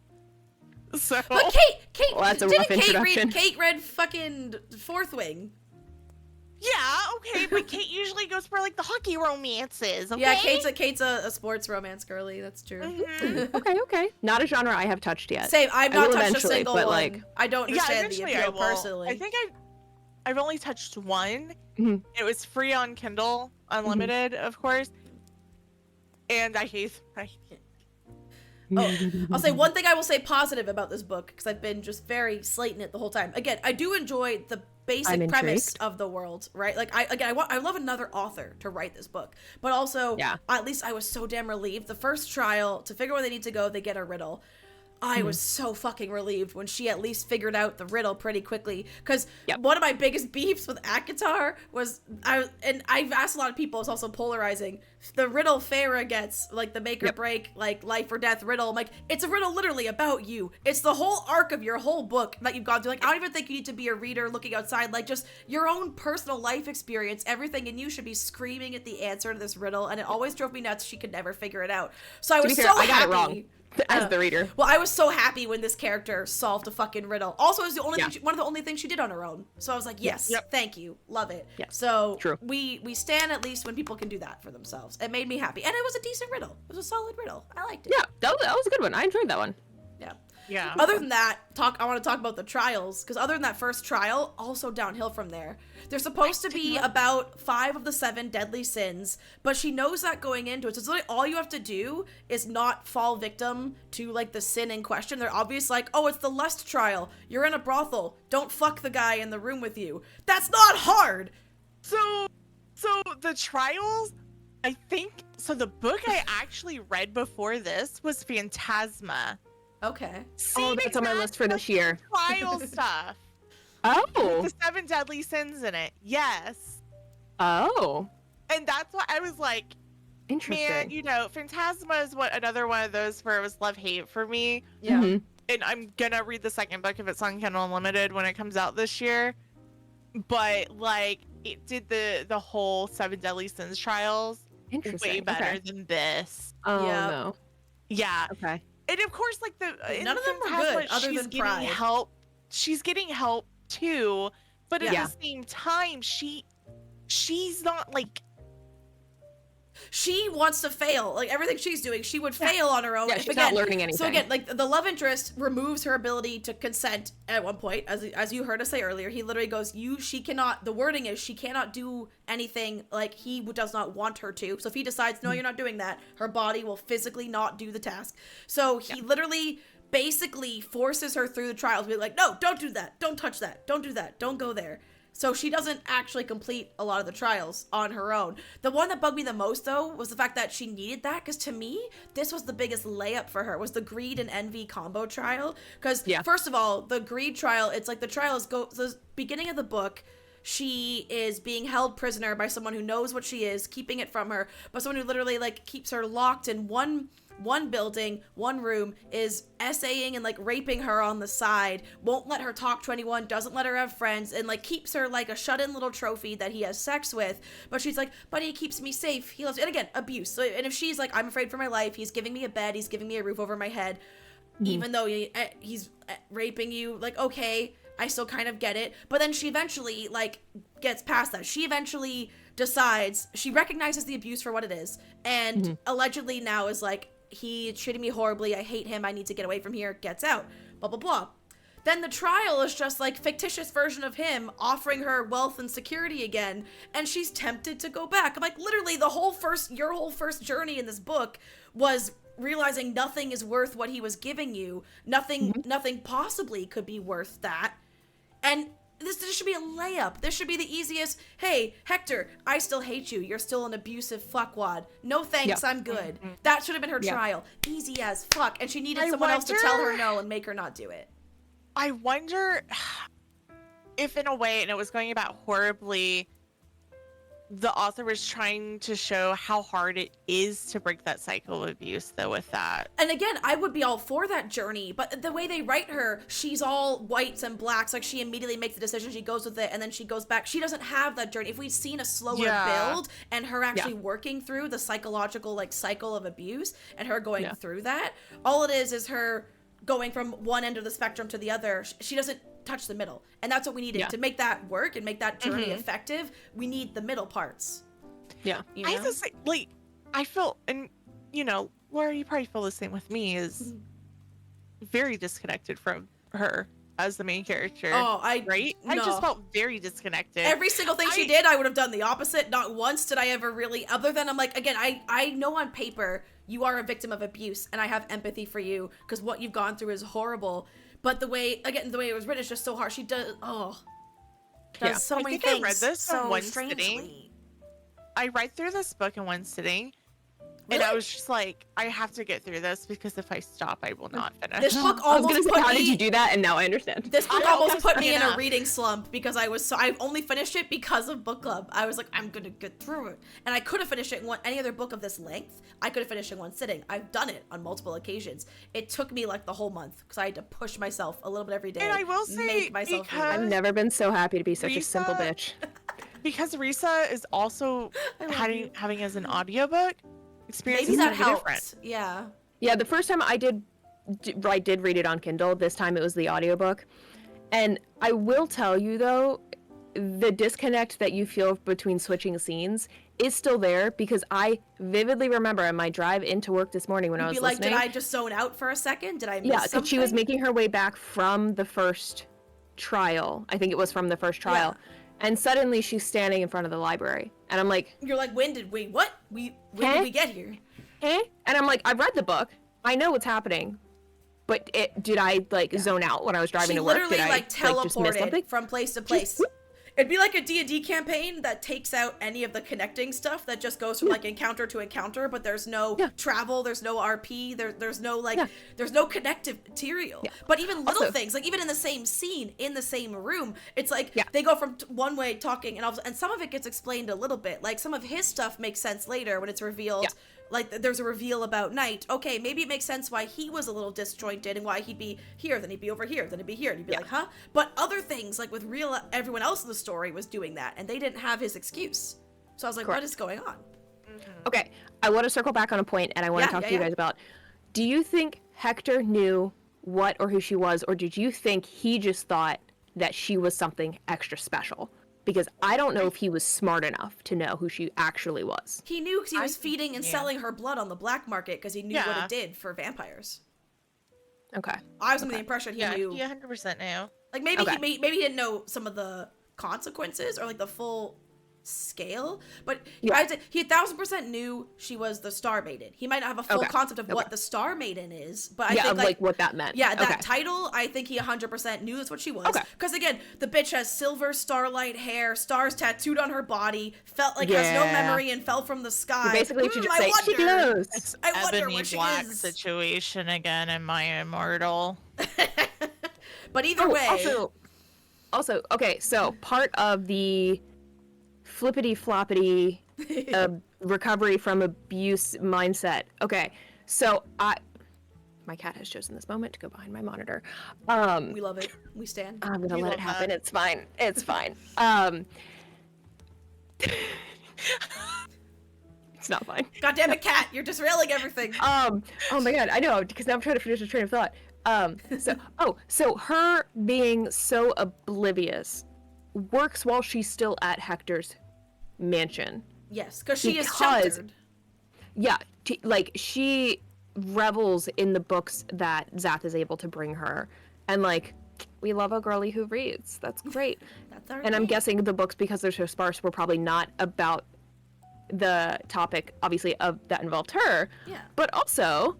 So, but Kate, well, that's a rough introduction. Kate read fucking Fourth Wing. Yeah, okay, but Kate usually goes for like the hockey romances. Okay? Yeah, Kate's a sports romance girly. That's true. Okay. Not a genre I have touched yet. Same. I've not touched a single but one. like, I don't understand the appeal personally. I think I've only touched one. Mhm. It was free on Kindle, unlimited, of course. And I hate. Oh, I'll say one thing I will say positive about this book, because I've been just very slating it the whole time. Again, I do enjoy the basic premise of the world, right? Like, I love another author to write this book, but also, at least I was so damn relieved. The first trial, to figure where they need to go, they get a riddle. I was so fucking relieved when she at least figured out the riddle pretty quickly, because one of my biggest beefs with ACOTAR was, I've asked a lot of people, it's also polarizing, the riddle Feyre gets, like the make or break, like life or death riddle. I'm like, it's a riddle literally about you. It's the whole arc of your whole book that you've gone through. Like, I don't even think you need to be a reader looking outside, like just your own personal life experience. Everything in you should be screaming at the answer to this riddle, and it always drove me nuts she could never figure it out. So I was so happy. I got it wrong. As the reader. Well, I was so happy when this character solved a fucking riddle. Also, it was the only thing one of the only things she did on her own. So I was like, yes, thank you, love it. So we stand at least when people can do that for themselves. It made me happy, and it was a decent riddle. It was a solid riddle. I liked it. Yeah, that was a good one. I enjoyed that one. Yeah. Yeah. Other than that, I want to talk about the trials, because other than that first trial, also downhill from there. There's supposed to be about 5 of the 7 deadly sins, but she knows that going into it. So it's literally all you have to do is not fall victim to like the sin in question. They're obvious, like, oh, it's the lust trial. You're in a brothel. Don't fuck the guy in the room with you. That's not hard. So the trials, I think, so the book I actually read before this was Phantasma. Okay. That's on my list for this year. Trial stuff. Oh. The 7 deadly sins in it. Yes. Oh. And that's why I was like, Interesting. man, you know, Phantasma is another one of those where it was love-hate for me. Yeah. Mhm. And I'm gonna read the second book if it's on Kindle Unlimited when it comes out this year. But like, it did the whole 7 deadly sins trials Interesting. way better Okay. than this. Oh Yeah. no. Yeah. Okay. And of course, like None of them were good, other she's than getting Pride. help. She's getting help too, but at Yeah. the same time, she's not like. She wants to fail. Like, everything she's doing, she would fail on her own. Yeah, If, she's not learning anything. So again, like, the love interest removes her ability to consent at one point. As you heard us say earlier, he literally goes, she cannot, the wording is, she cannot do anything like he does not want her to. So if he decides, no, you're not doing that, her body will physically not do the task. So he literally basically forces her through the trials, be like, no, don't do that. Don't touch that. Don't do that. Don't go there. So she doesn't actually complete a lot of the trials on her own. The one that bugged me the most, though, was the fact that she needed that, because to me, this was the biggest layup for her, was the greed and envy combo trial. Because, first of all, the greed trial, it's like the trial is the beginning of the book, she is being held prisoner by someone who knows what she is, keeping it from her, but someone who literally, like, keeps her locked in one building, one room, is essaying and like raping her on the side, won't let her talk to anyone, doesn't let her have friends, and like keeps her like a shut-in little trophy that he has sex with. But she's like, but he keeps me safe, he loves me. And again, abuse. So, and if she's like, I'm afraid for my life, he's giving me a bed, he's giving me a roof over my head, even though he's raping you, like, okay, I still kind of get it. But then she eventually like gets past that. She eventually decides, she recognizes the abuse for what it is, and allegedly now is like, he treated me horribly, I hate him, I need to get away from here, gets out, blah blah blah. Then the trial is just like fictitious version of him offering her wealth and security again, and she's tempted to go back. I'm like, literally your whole first journey in this book was realizing nothing is worth what he was giving you. Nothing possibly could be worth that. And this should be a layup. This should be the easiest. Hey, Hector, I still hate you. You're still an abusive fuckwad. No thanks, I'm good. That should have been her trial. Easy as fuck. And she needed someone else to tell her no and make her not do it. I wonder if in a way, and it was going about horribly, the author was trying to show how hard it is to break that cycle of abuse, though, with that. And again, I would be all for that journey, but the way they write her, she's all whites and blacks, like she immediately makes the decision, she goes with it, and then she goes back. She doesn't have that journey. If we'd seen a slower build and her actually working through the psychological like cycle of abuse and her going through that, all it is her going from one end of the spectrum to the other. She doesn't touch the middle, and that's what we needed to make that work and make that journey effective. We need the middle parts. You know? I have to say, like, I feel, and you know, Laura, you probably feel the same with me, is very disconnected from her as the main character. I just felt very disconnected. Every single thing she did, I would have done the opposite. Not once did I ever really, other than I'm like, again, I know on paper you are a victim of abuse, and I have empathy for you because what you've gone through is horrible. But the way it was written is just so harsh. She does so many things. I read this so in one strangely. sitting. I read through this book in one sitting. Really? And I was just like, I have to get through this because if I stop, I will not finish. This book I was almost gonna say, put how me. did you do that? And now I understand. This book almost put me in a enough. reading slump because I only finished it because of book club. I was like, I'm gonna get through it, and I could have finished it in any other book of this length. I could have finished in one sitting. I've done it on multiple occasions. It took me like the whole month because I had to push myself a little bit every day. And I will say, make myself because- I've never been so happy to be such a simple Rissa- bitch. Because Rissa is also having as an audiobook experience. Maybe that is helps. different. Yeah. Yeah, the first time I did read it on Kindle. This time it was the audiobook. And I will tell you though, the disconnect that you feel between switching scenes is still there, because I vividly remember on my drive into work this morning when I You'd was be like, listening. did I just zone out for a second? Did I miss Yeah, something? because she was making her way back from the first trial. I think it was from the first trial. And suddenly she's standing in front of the library. And I'm like... You're like, when did we did we get here? Eh? And I'm like, I've read the book. I know what's happening. But did I, like, zone out when I was driving to work? She literally, like, just miss something? teleported from place to place. It'd be like a D&D campaign that takes out any of the connecting stuff that just goes from like encounter to encounter, but there's no travel, there's no RP, there's no like there's no connective material. But even little things, like even in the same scene, in the same room, it's like they go from one way talking and some of it gets explained a little bit. Like some of his stuff makes sense later when it's revealed. Like there's a reveal about Knight. Okay, maybe it makes sense why he was a little disjointed and why he'd be here, then he'd be over here, then he'd be here, and you'd be like, huh? But other things, like with everyone else in the story was doing that, and they didn't have his excuse. So I was like, what is going on? Okay, I want to circle back on a point, and I want to talk to you guys about, do you think Hector knew what or who she was, or did you think he just thought that she was something extra special? Because I don't know if he was smart enough to know who she actually was. He knew because he was feeding and selling her blood on the black market because he knew what it did for vampires. Okay. I was under the impression he knew. He 100% knew. Like maybe maybe he didn't know some of the consequences or like the full scale, but I'd say he 1000% knew she was the Star Maiden. He might not have a full concept of what the Star Maiden is, but I think like what that meant. Yeah, that title, I think he 100% knew that's what she was. Because again, the bitch has silver starlight hair, stars tattooed on her body, felt like has no memory and fell from the sky. So basically, she just say she glows. It's I wonder Ebony where she Black is. situation again. Am I immortal? But either way. Also, okay, so part of the flippity floppity recovery from abuse mindset. Okay, so my cat has chosen this moment to go behind my monitor. We love it. We stand. I'm gonna let it happen. It's fine. It's fine. It's not fine. God damn it, cat! You're disrailing everything. Oh my god, I know, because now I'm trying to finish a train of thought. So her being so oblivious works while she's still at Hector's mansion. Yes, because she is sheltered. Yeah, she revels in the books that Zath is able to bring her, and like, we love a girly who reads. That's great. That's our and I'm guessing the books, because they're so sparse, were probably not about the topic, obviously, of that involved her. Yeah. But also,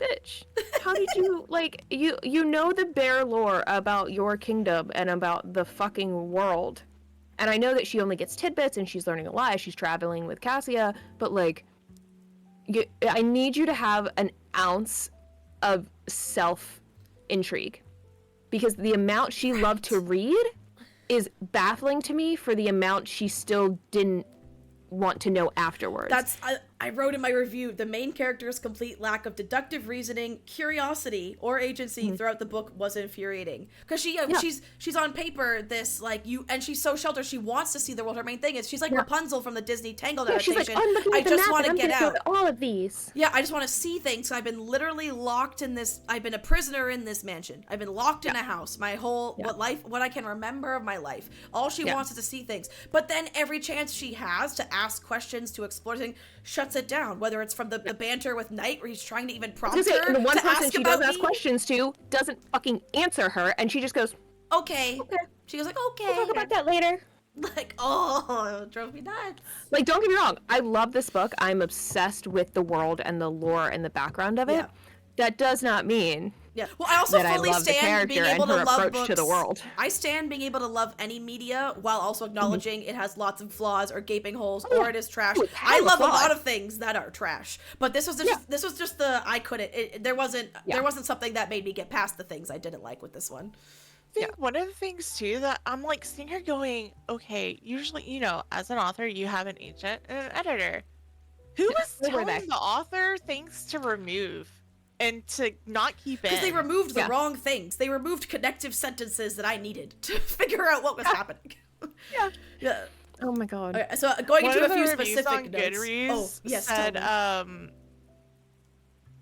bitch, how did you like you know the bare lore about your kingdom and about the fucking world, and I know that she only gets tidbits and she's learning a lot as she's traveling with Cassia, but like, I need you to have an ounce of self intrigue, because the amount she loved to read is baffling to me for the amount she still didn't want to know afterwards. I wrote in my review, the main character's complete lack of deductive reasoning, curiosity, or agency throughout the book was infuriating. Because she's on paper this like and she's so sheltered. She wants to see the world. Her main thing is she's like Rapunzel from the Disney Tangled adaptation. She's like, I'm looking at I just want to get out. All of these. Yeah, I just want to see things. So I've been literally locked in this. I've been a prisoner in this mansion. I've been locked in a house. My whole what I can remember of my life. All she wants is to see things. But then every chance she has to ask questions, to explore things, shuts it down. Whether it's from the banter with Knight, where he's trying to even prompt her and the one to person ask she about does ask questions to doesn't fucking answer her, and she just goes, okay. She goes like, okay. We'll talk about that later. Like, oh, it drove me nuts. Like, don't get me wrong, I love this book. I'm obsessed with the world and the lore and the background of it. Yeah. That does not mean Well, I also that fully I love the stand being character able and her to love approach books. to the world. I stand being able to love any media while also acknowledging it has lots of flaws or gaping holes or it is trash. I love a lot of things that are trash, but this was just the I couldn't. There wasn't something that made me get past the things I didn't like with this one. I think one of the things too that I'm like sitting here going, okay, usually, as an author, you have an agent and an editor. Who was telling the author things to remove and to not keep in? Because they removed the wrong things. They removed connective sentences that I needed to figure out what was happening. Yeah. Oh my god. Okay, so going into a few reviews specific on notes. Goodreads said,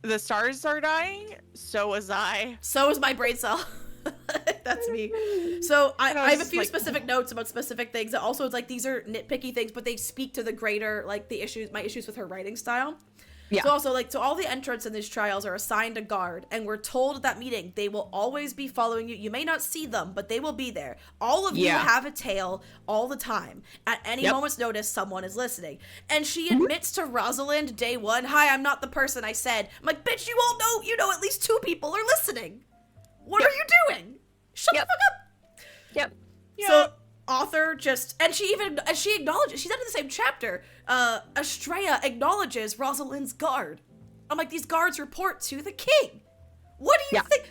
the stars are dying, so was I. So is my brain cell. That's me. So I have a few like, specific notes about specific things. That also, it's like these are nitpicky things, but they speak to the greater, like the issues, my issues with her writing style. Yeah. So also, like, so all the entrants in these trials are assigned a guard, and we're told at that meeting they will always be following you. You may not see them, but they will be there. All of you have a tail all the time. At any moment's notice, someone is listening. And she admits to Rosalind day one, "Hi, I'm not the person I said." I'm like, bitch, you all know, at least 2 people are listening. What are you doing? Shut the fuck up. Yep. So author just, and she acknowledges, she said in the same chapter, Estrella acknowledges Rosalind's guard. I'm like, these guards report to the king. What do you think?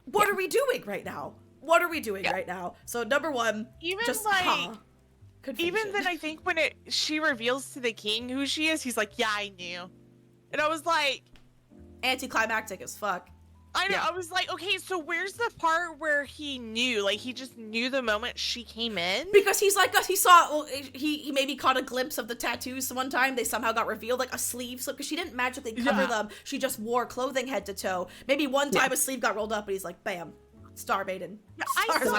What are we doing right now? What are we doing right now? So number one, even just like, confusion. even then I think when she reveals to the king who she is, he's like, yeah, I knew. And I was like, anticlimactic as fuck. I know. I was like, okay, so where's the part where he knew? Like, he just knew the moment she came in? Because he's like us. He saw, well, he maybe caught a glimpse of the tattoos one time. They somehow got revealed, like a sleeve slip, because she didn't magically cover them. She just wore clothing head to toe. Maybe one time a sleeve got rolled up, and he's like, bam, Star Maiden. I saw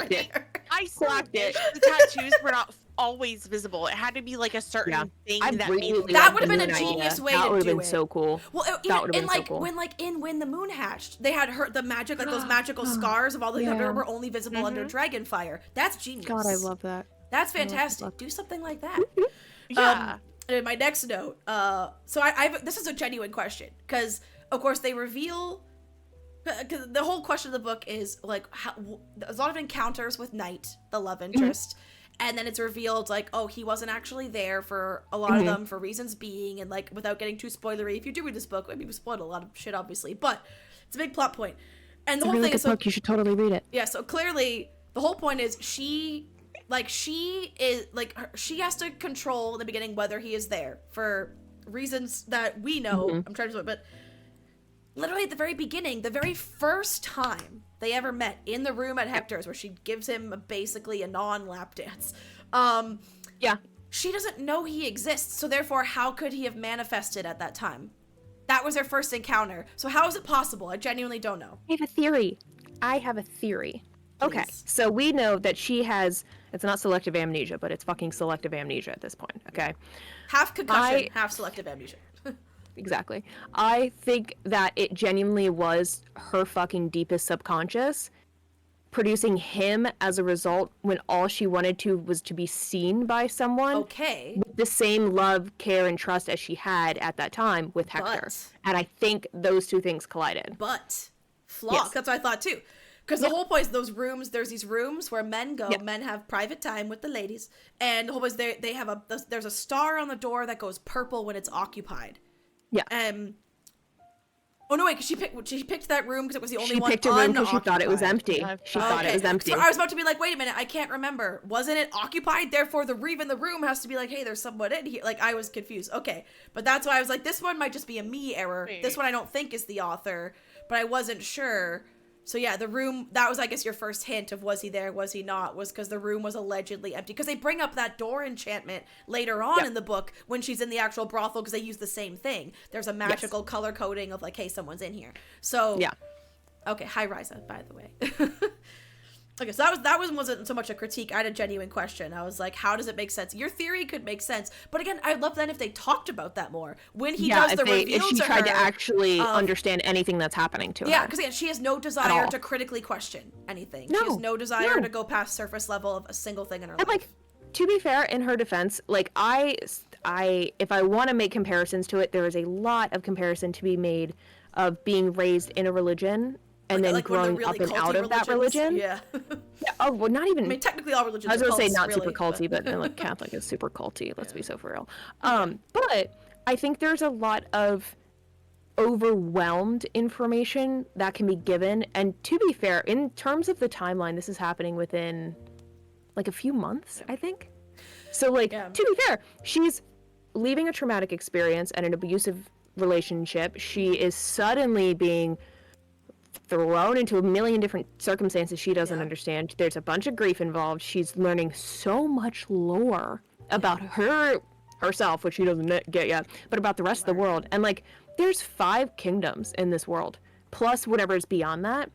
slapped it. The tattoos were not always visible. It had to be like a certain thing that made that would have been a genius way to do it. That would have been so cool. Well, even so cool. When the moon hatched, they had the magic, like those magical scars of all the that were only visible under Dragonfire. That's genius. God, I love that. That's fantastic. Do something like that. Yeah. And my next note, so this is a genuine question, because of course they reveal. Because the whole question of the book is like, there's a lot of encounters with Knight, the love interest, and then it's revealed like, oh, he wasn't actually there for a lot of them for reasons being, and like without getting too spoilery. If you do read this book, I mean, we spoiled a lot of shit, obviously, but it's a big plot point. And the whole thing is, so, book. You should totally read it. Yeah, so clearly the whole point is she has to control in the beginning whether he is there for reasons that we know. I'm trying to, but. Literally at the very beginning, the very first time they ever met in the room at Hector's, where she gives him basically a non-lap dance, she doesn't know he exists, so therefore how could he have manifested at that time? That was their first encounter. So how is it possible? I genuinely don't know. I have a theory. Please. Okay, so we know that she has, it's not selective amnesia, but it's fucking selective amnesia at this point, okay? Half concussion, half selective amnesia. Exactly. I think that it genuinely was her fucking deepest subconscious producing him as a result when all she wanted to was to be seen by someone. Okay. With the same love, care, and trust as she had at that time with Hector. And I think those two things collided. But, Flock, that's what I thought too. Because the whole point is those rooms, there's these rooms where men go, men have private time with the ladies, and the whole point is they have there's a star on the door that goes purple when it's occupied. Yeah. Oh no, wait, because she picked that room because it was the only one She picked a room because she thought it was empty. She thought it was empty. So I was about to be like, wait a minute, I can't remember. Wasn't it occupied? Therefore, even the room has to be like, hey, there's someone in here. Like, I was confused. Okay. But that's why I was like, this one might just be a me error. Wait. This one I don't think is the author, but I wasn't sure. So yeah, the room, that was, I guess, your first hint of was he there, was he not, was because the room was allegedly empty. Because they bring up that door enchantment later on in the book when she's in the actual brothel, because they use the same thing. There's a magical color coding of like, hey, someone's in here. So, okay, hi Risa, by the way. Okay, so that wasn't so much a critique. I had a genuine question. I was like, how does it make sense? Your theory could make sense. But again, I'd love then if they talked about that more. When he does the reveal if she to tried her, to actually understand anything that's happening to her. Yeah, because again, she has no desire to critically question anything. She has no desire to go past surface level of a single thing in her life. Like, to be fair, in her defense, like, if I want to make comparisons to it, there is a lot of comparison to be made of being raised in a religion and then growing really up and out of that religion. Yeah. Oh, well, not even. I mean, technically all religions. I was going to say not really, super culty, but like Catholic is super culty. Let's be so for real. But I think there's a lot of overwhelmed information that can be given. And to be fair, in terms of the timeline, this is happening within like a few months, I think. So like, to be fair, she's leaving a traumatic experience and an abusive relationship. She is suddenly being thrown into a million different circumstances she doesn't understand. There's a bunch of grief involved. She's learning so much lore about herself, which she doesn't get yet, but about the rest of the world. And like, there's 5 kingdoms in this world, plus whatever's beyond that.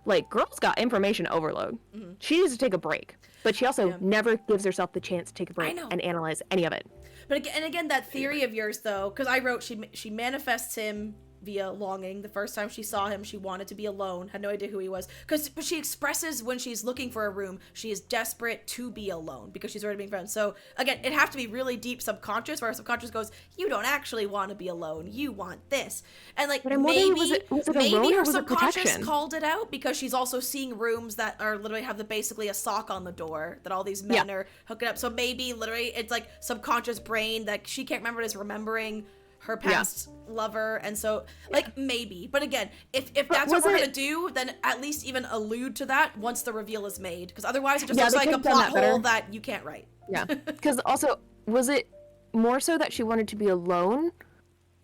Like, girl's got information overload. Mm-hmm. She needs to take a break. But she also Yeah. never gives herself the chance to take a break know. and analyze any of it. But again, that theory of yours, though, because I wrote she manifests him via longing. The first time she saw him, she wanted to be alone, had no idea who he was. Because she expresses when she's looking for a room, she is desperate to be alone because she's already being friends. So again, it have to be really deep subconscious, where our subconscious goes, "You don't actually want to be alone. You want this." And like maybe was it maybe alone or her was it subconscious protection? called it out because she's also seeing rooms that are literally have basically a sock on the door that all these men are hooking up. So maybe literally it's like subconscious brain that she can't remember it is remembering her past lover, and so like maybe, but again, if that's what we're gonna do, then at least even allude to that once the reveal is made, because otherwise it just looks like a plot hole that you can't write. Yeah, because also, was it more so that she wanted to be alone,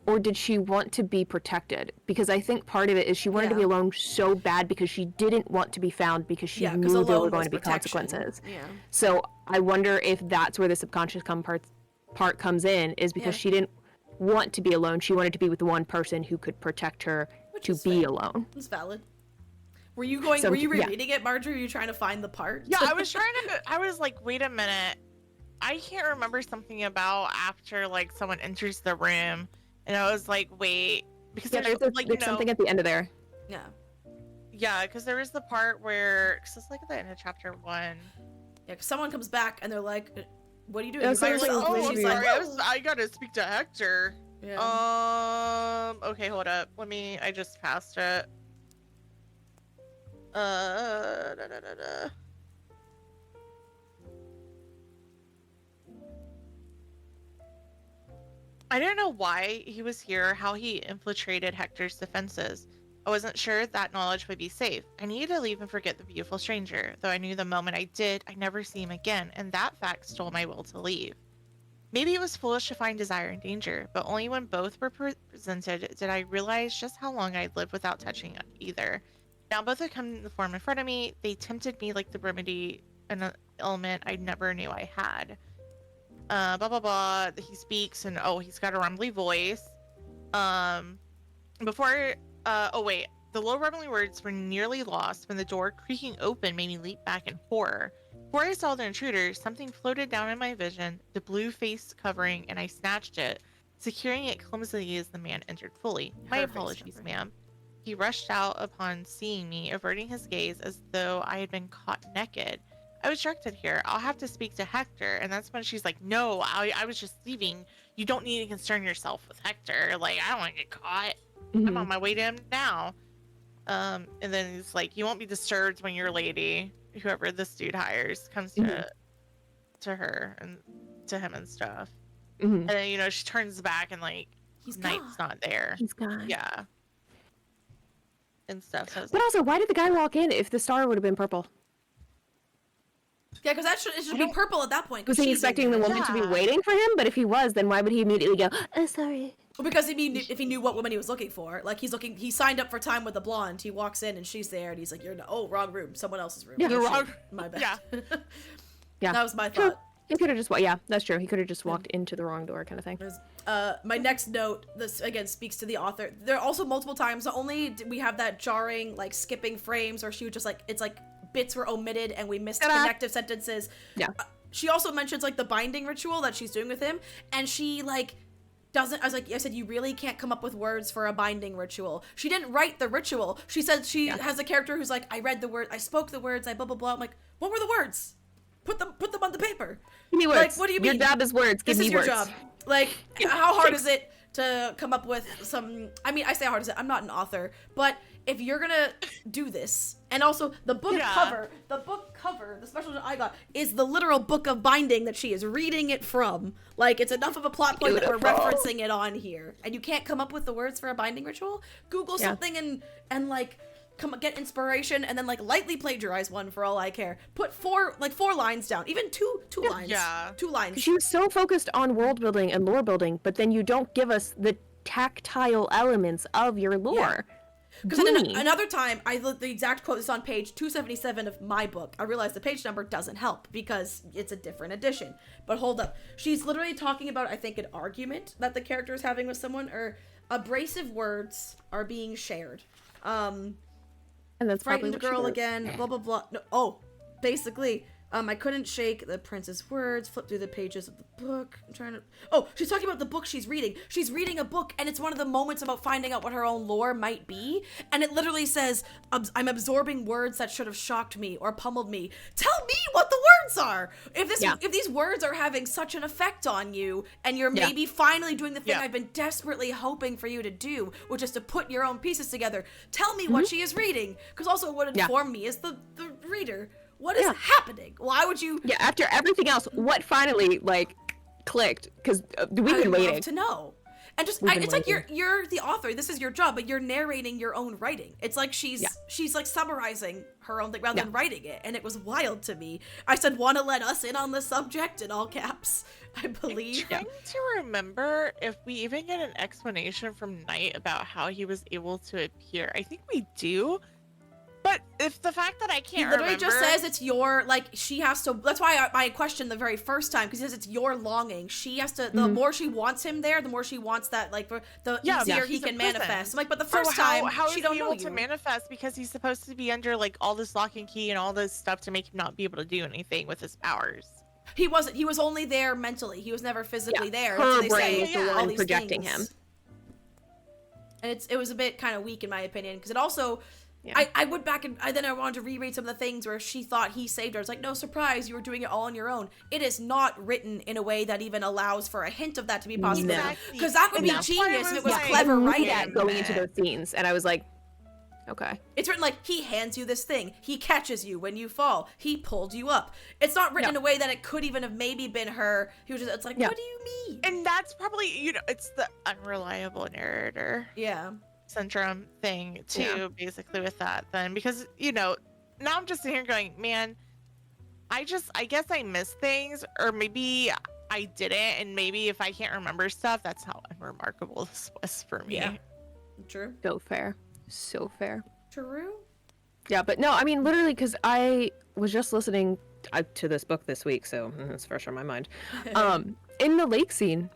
or did she want to be protected? Because I think part of it is she wanted to be alone so bad because she didn't want to be found because she knew there were going to be consequences. Yeah. So I wonder if that's where the subconscious part comes in, is because she didn't want to be alone. She wanted to be with the one person who could protect her to be alone. It's valid. Were you rereading it, Marjorie? Were you trying to find the part? Yeah, I was like, wait a minute. I can't remember something about after like someone enters the room, and I was like, wait, because there's something at the end of there. Yeah. Yeah, because there was the part where, because it's like at the end of chapter 1. Yeah, because someone comes back and they're like, "What are you doing?" Oh, You're by seriously, yourself." Oh, And I'm she's sorry. like, I gotta speak to Hector. Yeah. Okay, hold up. I just passed it. Da, da, da, da. I didn't know why he was here, how he infiltrated Hector's defenses. I wasn't sure that knowledge would be safe. I needed to leave and forget the beautiful stranger, though I knew the moment I did, I'd never see him again, and that fact stole my will to leave. Maybe it was foolish to find desire in danger, but only when both were presented did I realize just how long I'd lived without touching either. Now both had come to form in front of me. They tempted me like the remedy, an ailment I never knew I had. Blah blah blah. He speaks, and he's got a rumbly voice. The low rumbling words were nearly lost when the door creaking open made me leap back in horror. Before I saw the intruder, something floated down in my vision, the blue face covering, and I snatched it, securing it clumsily as the man entered fully. My apologies, ma'am. He rushed out upon seeing me, averting his gaze as though I had been caught naked. I was directed here. I'll have to speak to Hector. And that's when she's like, no, I was just leaving. You don't need to concern yourself with Hector. Like, I don't want to get caught. I'm on my way to him now. And then he's like, you won't be disturbed when your lady, whoever this dude hires, comes to her and to him and stuff. And then, she turns back and like, Knight's not there. He's gone. Yeah. And stuff. So but also, why did the guy walk in if the star would have been purple? Yeah, because it should be purple at that point. Was he expecting the woman to be waiting for him? But if he was, then why would he immediately go, "Oh, sorry"? Well, because if he knew what woman he was looking for, like he signed up for time with the blonde. He walks in and she's there, and he's like, wrong room, someone else's room. Yeah, Oh, wrong. shit, my bad. Yeah. Yeah, that was my thought. He could have just that's true. He could have just walked into the wrong door, kind of thing. My next note, this again speaks to the author. There are also multiple times. Not only did we have that jarring, like skipping frames, or she was just like, it's like bits were omitted and we missed connective sentences. Yeah. She also mentions like the binding ritual that she's doing with him, and she like doesn't. I said, you really can't come up with words for a binding ritual. She didn't write the ritual. She said she has a character who's like, I read the word, I spoke the words, I blah blah blah. I'm like, what were the words? Put them on the paper. Give me words. Like, what do you mean? Your job is words. Give me words. This is your job. Like, how hard is it to come up with some? I mean, I say how hard is it. I'm not an author, but if you're gonna do this, and also the book cover, the special I got is the literal book of binding that she is reading it from. Like, it's enough of a plot point that we're referencing it on here, and you can't come up with the words for a binding ritual. Google something and like. Get inspiration and then like lightly plagiarize one for all I care. Put four lines down, even two lines. Yeah, 2 lines. She was so focused on world building and lore building, but then you don't give us the tactile elements of your lore. Because then another time, I looked the exact quote. This is on page 277 of my book. I realized the page number doesn't help because it's a different edition. But hold up, she's literally talking about, I think, an argument that the character is having with someone, or abrasive words are being shared. And that's probably frightened what she girl does. again, blah blah blah. No, oh, basically, I couldn't shake the prince's words, flip through the pages of the book. I'm trying to. Oh, she's talking about the book she's reading. She's reading a book, and it's one of the moments about finding out what her own lore might be. And it literally says, I'm absorbing words that should have shocked me or pummeled me. Tell me what the words are! If these words are having such an effect on you, and you're maybe finally doing the thing I've been desperately hoping for you to do, which is to put your own pieces together, tell me what she is reading. Because also what would inform me is the reader. What is happening? Why would you? Yeah, after everything else, what finally clicked? Because we've been waiting. I'd love to know. And just it's like you're the author. This is your job, but you're narrating your own writing. It's like she's like summarizing her own thing rather than writing it, and it was wild to me. I said, "Want to let us in on the subject?" in all caps. I believe. I'm trying to remember if we even get an explanation from Knight about how he was able to appear. I think we do. But if the fact that I can't he literally remember... just says it's your, she has to, that's why I questioned the very first time, because he says it's your longing. She has to, the more she wants him there, the more she wants that, the easier he can manifest. I'm like, but the first time, she don't know you. How is he able to manifest? Because he's supposed to be under, all this lock and key and all this stuff to make him not be able to do anything with his powers. He wasn't, he was only there mentally. He was never physically there. Her brain is the one projecting him. And it was a bit kind of weak in my opinion, because it also... I went back and then I wanted to reread some of the things where she thought he saved her. It's like, no, surprise, you were doing it all on your own. It is not written in a way that even allows for a hint of that to be possible. Because that would be genius if it was clever writing. Going into those scenes, and I was like, okay. It's written like, he hands you this thing. He catches you when you fall. He pulled you up. It's not written in a way that it could even have maybe been her. He was just, it's like, what do you mean? And that's probably, it's the unreliable narrator. Yeah. Syndrome thing too, basically with that then, because now I'm just sitting here going, man, I guess I missed things, or maybe I didn't, and maybe if I can't remember stuff, that's how unremarkable this was for me. Yeah, true. So fair. True. Yeah, but no, I mean literally, because I was just listening to this book this week, so it's fresh on my mind. In the lake scene,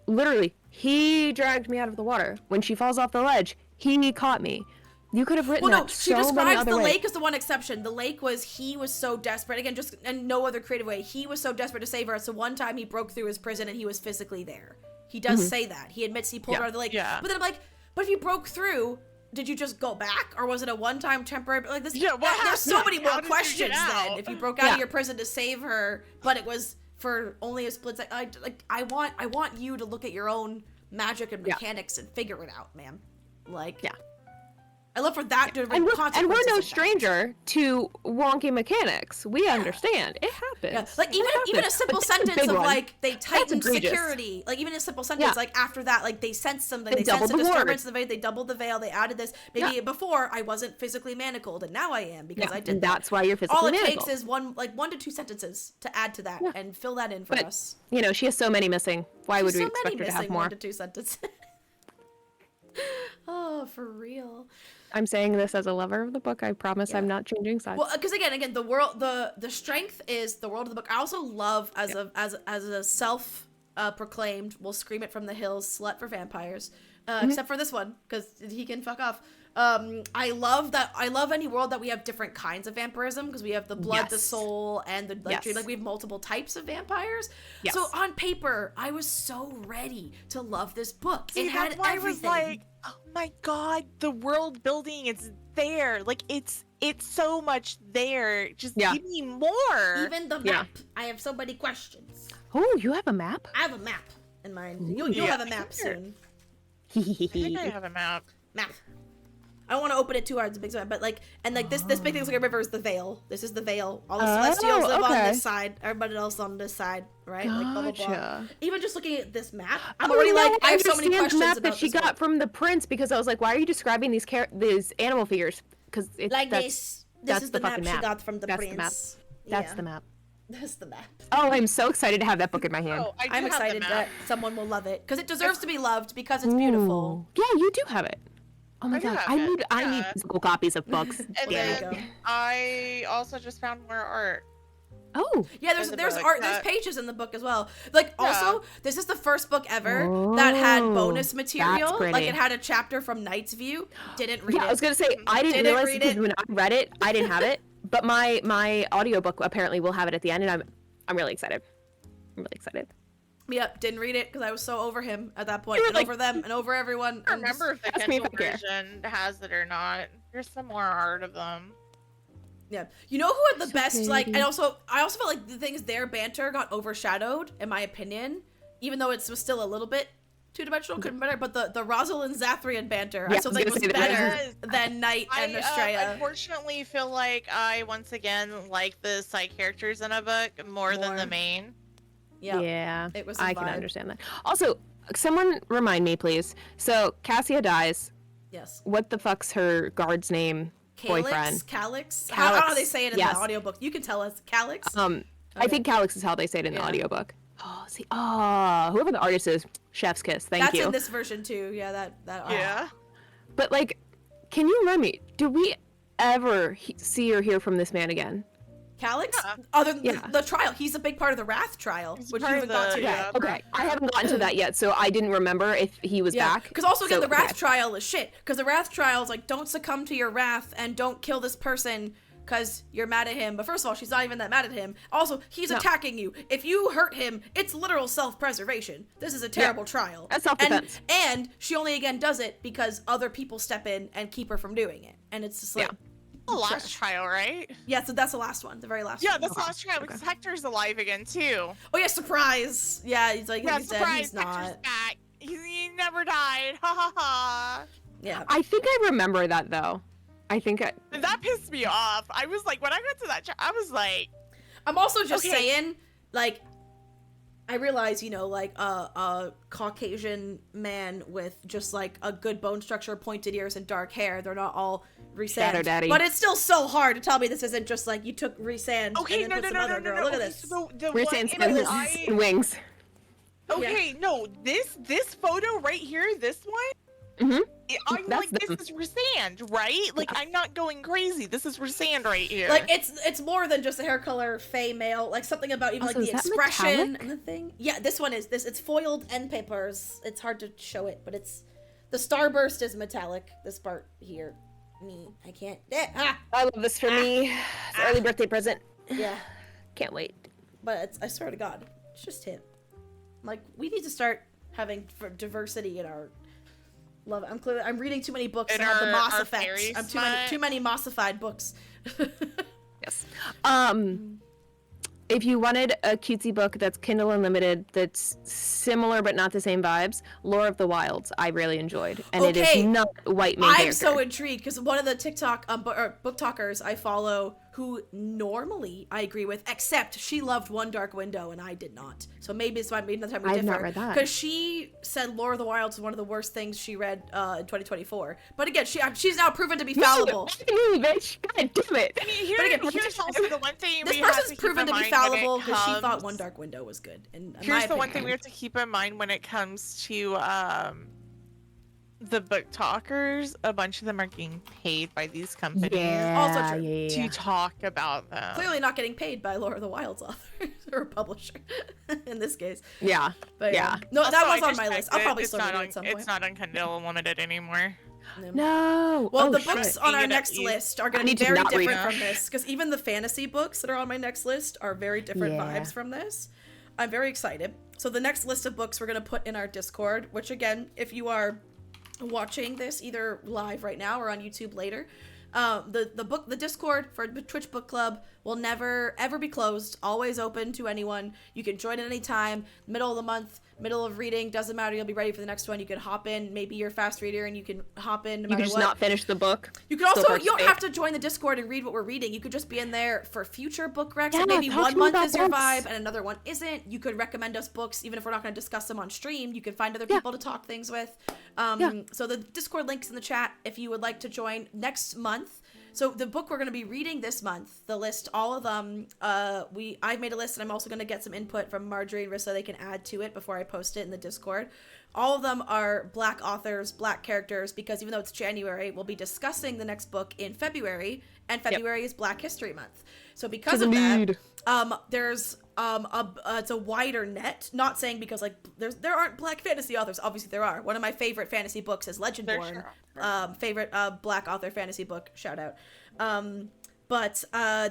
literally, he dragged me out of the water. When she falls off the ledge, he caught me. You could have written that so many other ways. She describes the lake as the one exception. The lake was, he was so desperate, again, just in no other creative way, he was so desperate to save her. So one time he broke through his prison and he was physically there. He does say that. He admits he pulled her out of the lake. Yeah. But then I'm like, but if you broke through, did you just go back? Or was it a one-time temporary, this? Yeah, there's so many more questions then. If you broke out of your prison to save her, but it was for only a split second. I want you to look at your own magic and mechanics and figure it out, man. I love for that to and we're no stranger to wonky mechanics. We understand it happens. Yeah. Even a simple sentence of they tightened security. Even a simple sentence after that, they sensed something. They sensed a disturbance in the veil. They doubled the veil. They added this. Maybe before I wasn't physically manacled, and now I am because I did. And that's why you're physically manacled. All it takes is one to two sentences to add to that and fill that in for us. She has so many missing. Why would we expect her to have more? 1 to 2 sentences. Oh, for real. I'm saying this as a lover of the book. I promise I'm not changing sides. Well, because again, the world, the strength is the world of the book. I also love as a self proclaimed, we'll scream it from the hills, slut for vampires. Except for this one, because he can fuck off. I love any world that we have different kinds of vampirism, because we have the blood, the soul, and the dream. We have multiple types of vampires. Yes. So on paper, I was so ready to love this book. See, it had everything. I was like, oh my god, the world building is there. It's so much there. Just give me more. Even the map. I have so many questions. Oh, you have a map? I have a map in mind. You'll have a map soon. I think I have a map. I don't want to open it too hard. It's a big side, but this big thing like a river is the veil. This is the veil. All the Celestials live on this side. Everybody else on this side, right? Blah, blah, blah. Even just looking at this map, I'm already I have so many questions map about that she got from the prince, because I was like, why are you describing these animal figures? Because this is the map she got from the prince. That's the map. That's the map. Oh, I'm so excited to have that book in my hand. I'm excited that someone will love it, because it deserves to be loved, because it's beautiful. Yeah, you do have it. Oh my god, I need physical copies of books. And then I also just found more art. Oh. Yeah, In the there's book, art, there's that- pages in the book as well. Like, Yeah. also, this is the first book ever that had Oh, bonus material. that's pretty. Like, it had a chapter from Knight's View. Didn't read it. Yeah, I was gonna say I didn't Didn't realize read because it. when I read it, I didn't have it. But my audiobook apparently will have it at the end, and I'm really excited. I'm really excited. Yep, didn't read it because I was so over him at that point, You were and like- over them, and over everyone. I and don't remember if the ask me if Kindle I care. version has it or not. There's some more art of them. Yeah, you know who had the It's best? okay. Like, and also, I also felt like the things their banter got overshadowed, in my opinion, even though it was still a little bit two-dimensional, couldn't be better. But the Rosalind Zathrian banter, Yeah, I still I was think was gonna say that. better Yes. than Knight and Estrella. Unfortunately feel like I once again like the side characters in a book more than More. the main. Yeah, it was. I can understand that. Also, someone remind me, please. So Cassia dies. Yes. What the fuck's her guard's name? Boyfriend. Calyx. I don't know how they say it in Yes. the audiobook. You can tell us. Calyx. I Okay. think Calyx is how they say it in the Yeah. audiobook. Oh, see, whoever the artist is, chef's kiss. Thank That's you. in this version too. Yeah, that. Yeah. But like, can you remind me? Do we ever see or hear from this man again? Calyx. Yeah. Other than Yeah. the trial, he's a big part of the Wrath trial, He's which you part haven't of got the- to yeah. yet. Okay, I haven't gotten to that yet, so I didn't remember if he was back. Because also again, So, the Wrath okay. trial is shit. Because the Wrath trial is like, don't succumb to your wrath and don't kill this person because you're mad at him. But first of all, she's not even that mad at him. Also, he's No. attacking you. If you hurt him, it's literal self-preservation. This is a terrible trial. That's self-defense. And she only again does it because other people step in and keep her from doing it. And it's just like, Yeah. The last trial, right? yeah, so that's the last one, the very last Yeah, one. that's the last trial because Hector's alive again too. Oh yeah, surprise. Yeah, he's like, Yeah, he's dead. surprise! He's Hector's not. back. He never died. Ha ha ha. Yeah. I think I remember that though. I think I. And that pissed me off. I was like, when I got to that, I was like, I'm also just Okay. saying, like, I realize, you know, like a Caucasian man with just like a good bone structure, pointed ears, and dark hair. They're not all Shadow Rhysand. Daddy. But it's still so hard to tell me this isn't just like you took Rhysand okay, and then no, put no, some no, other no, girl. no. Look at Okay, this. so the We're one saying image and wings. Okay, no, this photo right here, this one, Mhm. I'm That's like, them. this is Rhysand, right? Like, I'm not going crazy. This is Rhysand right here. Like it's more than just a hair color, fey male. Like something about even Also, like the is that expression metallic? and the thing. Yeah, this one is this. It's foiled end papers. It's hard to show it, but it's the starburst is metallic. This part here, me, I can't. I love this for me. It's an early birthday present. Yeah, Can't wait. but it's, I swear to God, it's just him. Like we need to start having for diversity in our. Love it. I'm reading too many books. In I have the our- Moss our effect. fairy I'm smut. too many mossified books. Yes. If you wanted a cutesy book that's Kindle Unlimited, that's similar but not the same vibes, Lore of the Wilds, I really enjoyed, and it Okay. is not white main I'm character. so intrigued because one of the TikTok book talkers I follow, who normally I agree with, except she loved One Dark Window and I did not. So maybe it's maybe another time we I differ. have not read that. Because she said Lore of the Wilds is one of the worst things she read in 2024. But again, she's now proven to be fallible. Me, bitch. God damn it. I mean, But again, here's also the one thing This we have person's to keep proven in to be mind when it fallible because she thought comes- One Dark Window was good. And Here's the one thing we have to keep in mind when it comes to the book talkers. A bunch of them are getting paid by these companies Also true. to talk about them. Clearly not getting paid by Lore of the Wilds author or publisher in this case. Yeah. But Yeah. no, that Also, was I on just my checked list. I'll it. probably It's still not read it on, at some point. It's not on Kindle Unlimited anymore. No. Well, Oh, the shit. books on our You know, next you- list are going I to be need to very not read different them. from this, because even the fantasy books that are on my next list are very different Yeah. vibes from this. I'm very excited. So the next list of books we're going to put in our Discord, which again, if you are watching this either live right now or on YouTube later, the Discord for Twitch Book Club will never ever be closed, always open to anyone. You can join at any time, middle of the month, middle of reading, doesn't matter, you'll be ready for the next one. You can hop in, maybe you're a fast reader and you can hop in no You matter can just what. not finish the book. You can still also, you don't participate. have to join the Discord and read what we're reading. You could just be in there for future book recs. Yeah, and maybe talk to one me month about is your books. vibe and another one isn't. You could recommend us books, even if we're not going to discuss them on stream. You can find other Yeah. people to talk things with. Yeah. So the Discord link's in the chat if you would like to join next month. So the book we're going to be reading this month, the list, all of them, I've made a list and I'm also going to get some input from Marjorie and Rissa. They can add to it before I post it in the Discord. All of them are Black authors, Black characters, because even though it's January, we'll be discussing the next book in February, and February is Black History Month. So because of that, There's it's a wider net. Not saying because like there aren't black fantasy authors. Obviously there are. One of my favorite fantasy books is Legendborn. Sure. Favorite black author fantasy book. Shout out. But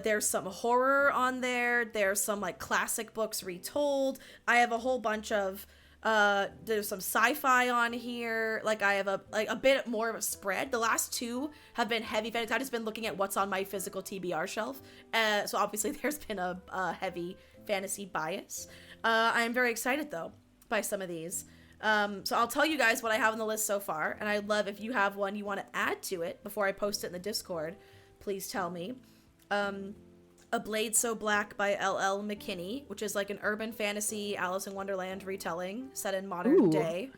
there's some horror on there. There's some like classic books retold. I have a whole bunch of there's some sci-fi on here. Like I have a bit more of a spread. The last two have been heavy fantasy. I've just been looking at what's on my physical TBR shelf. So obviously there's been a heavy fantasy bias. I am very excited though by some of these. So I'll tell you guys what I have on the list so far, and I'd love if you have one you want to add to it before I post it in the Discord. Please tell me. A Blade So Black by L.L. McKinney, which is like an urban fantasy Alice in Wonderland retelling set in modern day.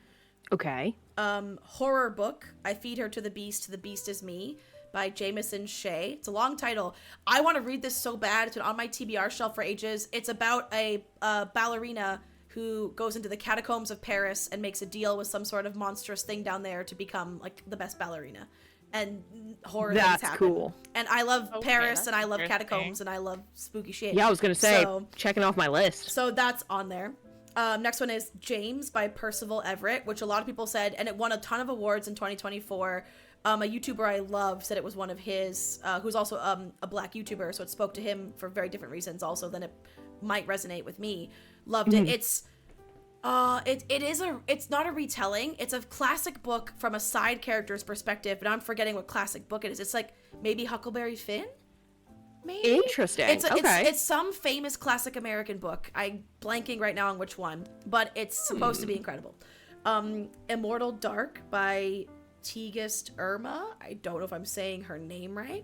Okay. Horror book, I Feed Her to the Beast Is Me by Jameson Shea. It's a long title. I want to read this so bad. It's been on my TBR shelf for ages. It's about a ballerina who goes into the catacombs of Paris and makes a deal with some sort of monstrous thing down there to become like the best ballerina. And horror things happen. That's cool. And I love Paris, and I love catacombs, and I love spooky shit. Yeah, I was gonna say, checking off my list. So that's on there. Next one is James by Percival Everett, which a lot of people said, and it won a ton of awards in 2024. A YouTuber I love said it was one of his, who's also a black YouTuber, so it spoke to him for very different reasons also than it might resonate with me. Loved it. It's not a retelling. It's a classic book from a side character's perspective, but I'm forgetting what classic book it is. It's like maybe Huckleberry Finn? Maybe? Interesting. It's some famous classic American book. I'm blanking right now on which one, but it's supposed to be incredible. Immortal Dark by Tigist Irma. I don't know if I'm saying her name right,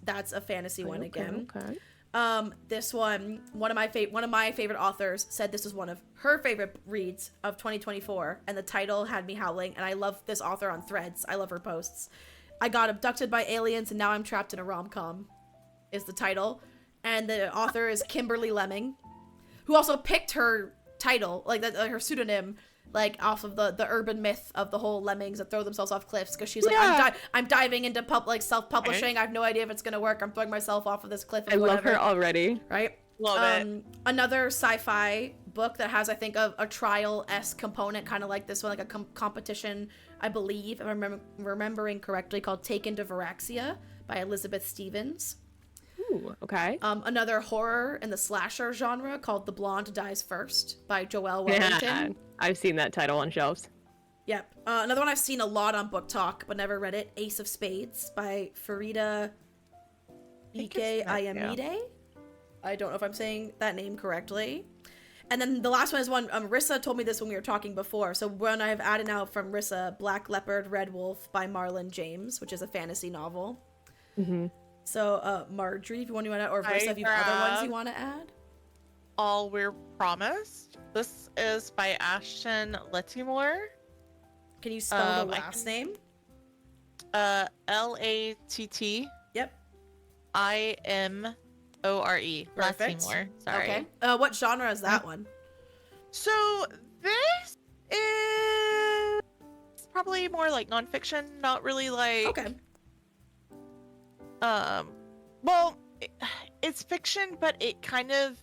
that's a fantasy one again. Okay. This one of my favorite authors said this was one of her favorite reads of 2024, and the title had me howling, and I love this author on Threads. I love her posts. I got abducted by aliens and now I'm trapped in a rom-com is the title, and the author is Kimberly Lemming, who also picked her title, like her pseudonym, like off of the urban myth of the whole lemmings that throw themselves off cliffs, because she's like, I'm diving into self-publishing. I have no idea if it's gonna work. I'm throwing myself off of this cliff. I love her already. Right? Love it. Another sci-fi book that has, I think, a trial-esque component, kind of like this one, like a competition, I believe, if I'm remembering correctly, called Taken to Varaxia by Elizabeth Stevens. Ooh, okay. Another horror in the slasher genre called The Blonde Dies First by Joelle Wellington. Yeah, I've seen that title on shelves. Yep. Another one I've seen a lot on Book Talk, but never read it, Ace of Spades by Farida Ike Ayamide. I don't know if I'm saying that name correctly. And then the last one is one, Rissa told me this when we were talking before, so one I've added now from Rissa, Black Leopard, Red Wolf by Marlon James, which is a fantasy novel. Mm-hmm. So, Marjorie, if you want to add, or Rissa, if you have other ones you want to add? All We're Promised. This is by Ashton Lettimore. Can you spell the last name? Latttimore. Yep. Perfect. Lettimore. Sorry. Okay. What genre is that one? So this is probably more like nonfiction, not really like. Okay. Well, it's fiction, but it kind of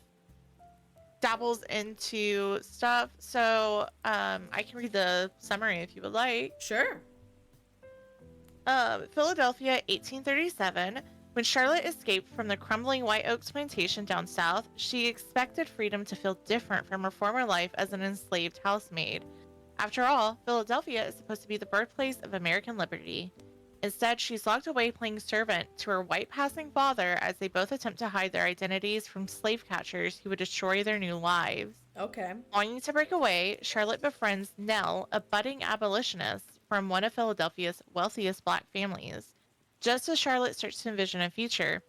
dabbles into stuff. So, I can read the summary if you would like. Sure. Philadelphia, 1837. When Charlotte escaped from the crumbling White Oaks plantation down south, she expected freedom to feel different from her former life as an enslaved housemaid. After all, Philadelphia is supposed to be the birthplace of American liberty. Instead, she's locked away playing servant to her white passing father as they both attempt to hide their identities from slave catchers who would destroy their new lives. Okay. Wanting to break away, Charlotte befriends Nell, a budding abolitionist from one of Philadelphia's wealthiest black families. Just as Charlotte starts to envision a future,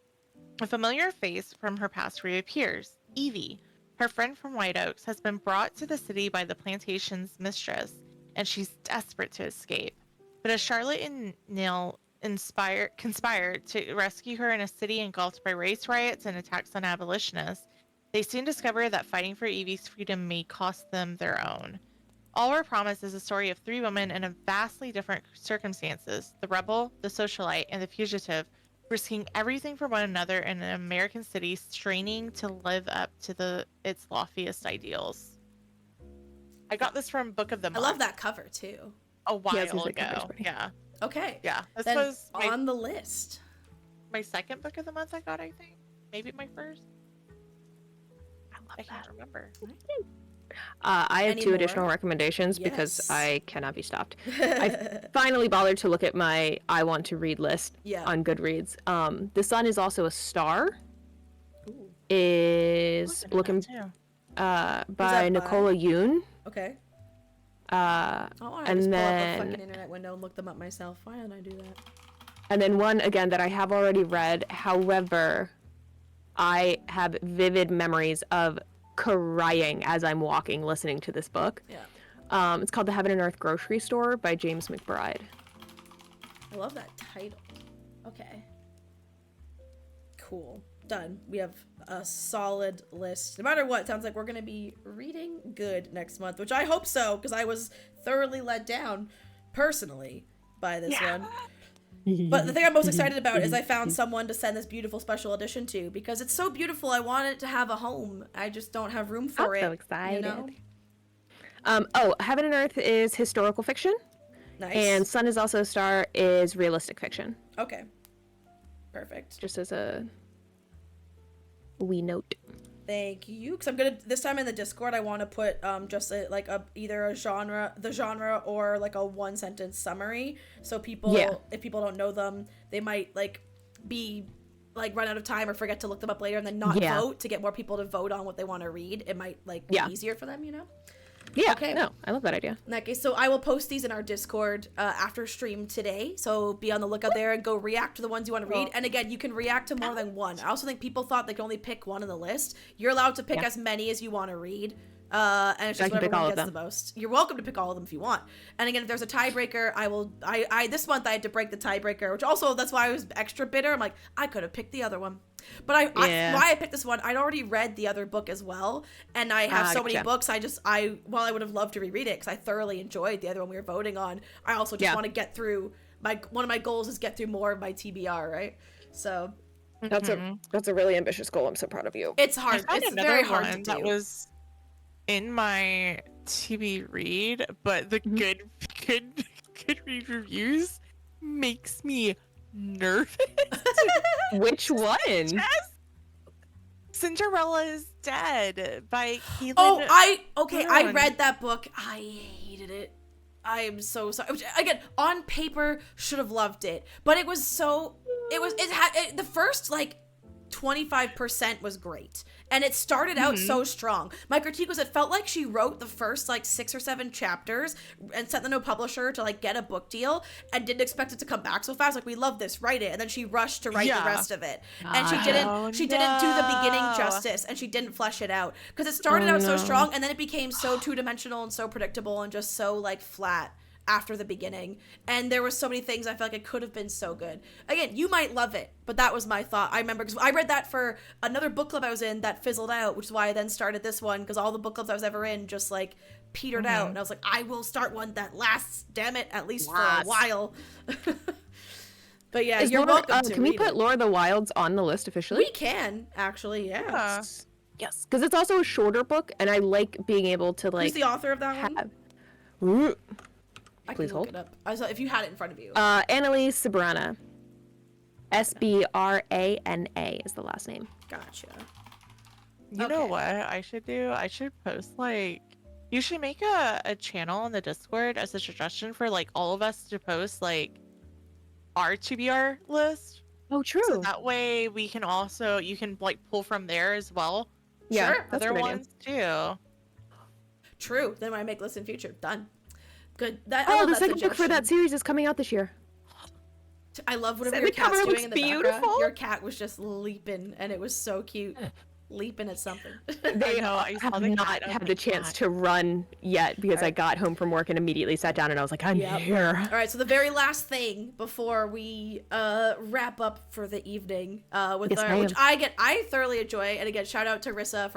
a familiar face from her past reappears. Evie, her friend from White Oaks, has been brought to the city by the plantation's mistress, and she's desperate to escape. But as Charlotte and Nell conspire to rescue her in a city engulfed by race riots and attacks on abolitionists, they soon discover that fighting for Evie's freedom may cost them their own. All We're Promised is a story of 3 women in a vastly different circumstances, the rebel, the socialite, and the fugitive, risking everything for one another in an American city, straining to live up to its loftiest ideals. I got this from Book of the I Month. love that cover too. A while Yeah, I was gonna say cover's ago. pretty. Yeah. Okay. Yeah. This Then was on the list. my second book of the month I got, I think. Maybe my first. I can't remember. I have Any two more? additional recommendations because Yes. I cannot be stopped. I finally bothered to look at my I want to read list Yeah. on Goodreads. The Sun is also a Star Ooh. is looking Too. by by? Nicola Yoon. Okay. Uh, Oh, I And just pull up then- the fucking internet window and look them up myself. Why don't I do that? and then one again that I have already read. However, I have vivid memories of crying as I'm walking listening to this book. Yeah. It's called The Heaven and Earth Grocery Store by James McBride. I love that title. Okay. Cool. Done. We have a solid list. No matter what, it sounds like we're going to be reading good next month, which I hope so, because I was thoroughly let down, personally, by this one. But the thing I'm most excited about is I found someone to send this beautiful special edition to, because it's so beautiful. I want it to have a home. I just don't have room for it. I'm so excited. You know? Heaven and Earth is historical fiction, Nice. and Sun is also a Star is realistic fiction. Okay. Perfect. Just as a wee note. Thank you. Because I'm gonna this time in the Discord, I want to put just either a genre or like a one sentence summary. So people, if people don't know them, they might be run out of time or forget to look them up later and then not vote to get more people to vote on what they want to read. It might be easier for them, you know. Yeah. Okay. No, I love that idea. In that case, so I will post these in our Discord after stream today. So be on the lookout there and go react to the ones you want to read. And again, you can react to more than one. I also think people thought they could only pick one on the list. You're allowed to pick as many as you want to read. And it's just whatever one gets the most. You're welcome to pick all of them if you want. And again, if there's a tiebreaker, I this month I had to break the tiebreaker, which also that's why I was extra bitter. I'm like, I could have picked the other one. But why I picked this one, I'd already read the other book as well, and I have so many books. While I would have loved to reread it because I thoroughly enjoyed the other one we were voting on, I also just want to get through one of my goals is get through more of my TBR, right? So that's a really ambitious goal. I'm so proud of you. it's hard. It's very hard to do. That was in my TB read, but the good read reviews makes me nervous. Which one? Yes. Cinderella is Dead by Caitlin. I read that book. I hated it. I am so sorry. Which, again, on paper, should have loved it, but it was so. The first 25% was great, and it started out so strong. My critique was it felt like she wrote the first 6 or 7 chapters and sent them to a publisher to get a book deal and didn't expect it to come back so fast. Like, we love this, write it, and then she rushed to write the rest of it, and she didn't do the beginning justice, and she didn't flesh it out because it started out so strong, and then it became so two-dimensional and so predictable and just so flat after the beginning, and there were so many things I felt like it could have been so good. Again, you might love it, but that was my thought. I remember because I read that for another book club I was in that fizzled out, which is why I then started this one, because all the book clubs I was ever in just petered out, and I was like, I will start one that lasts, damn it, at least for a while. But yeah, you're welcome to Can we read put it. Lore of the Wilds on the list officially? We can actually, yeah. Yes, because it's also a shorter book, and I like being able to Who's the author of that one? Ooh. I Please can look hold. it up. I saw if you had it in front of you. Annalise Sabrana. Sbrana is the last name. Gotcha. You know what I should do? I should post you should make a channel on the Discord as a suggestion for all of us to post our TBR list. Oh, true. So that way we can also you can pull from there as well. Yeah, Sure. that's a Other good idea. ones too. True. Then when I make lists in future, done. Good. The second book for that series is coming out this year. I love whatever So your the cover cat's doing looks in the background. beautiful. Your cat was just leaping, and it was so cute. leaping at something. They know, I saw have the not cat, oh had my the chance God. to run yet because I Alright. got home from work and immediately sat down and I was like, I'm Yep. here. All right, so the very last thing before we wrap up for the evening with Yes, our, which ma'am. I thoroughly enjoy, and again, shout out to Rissa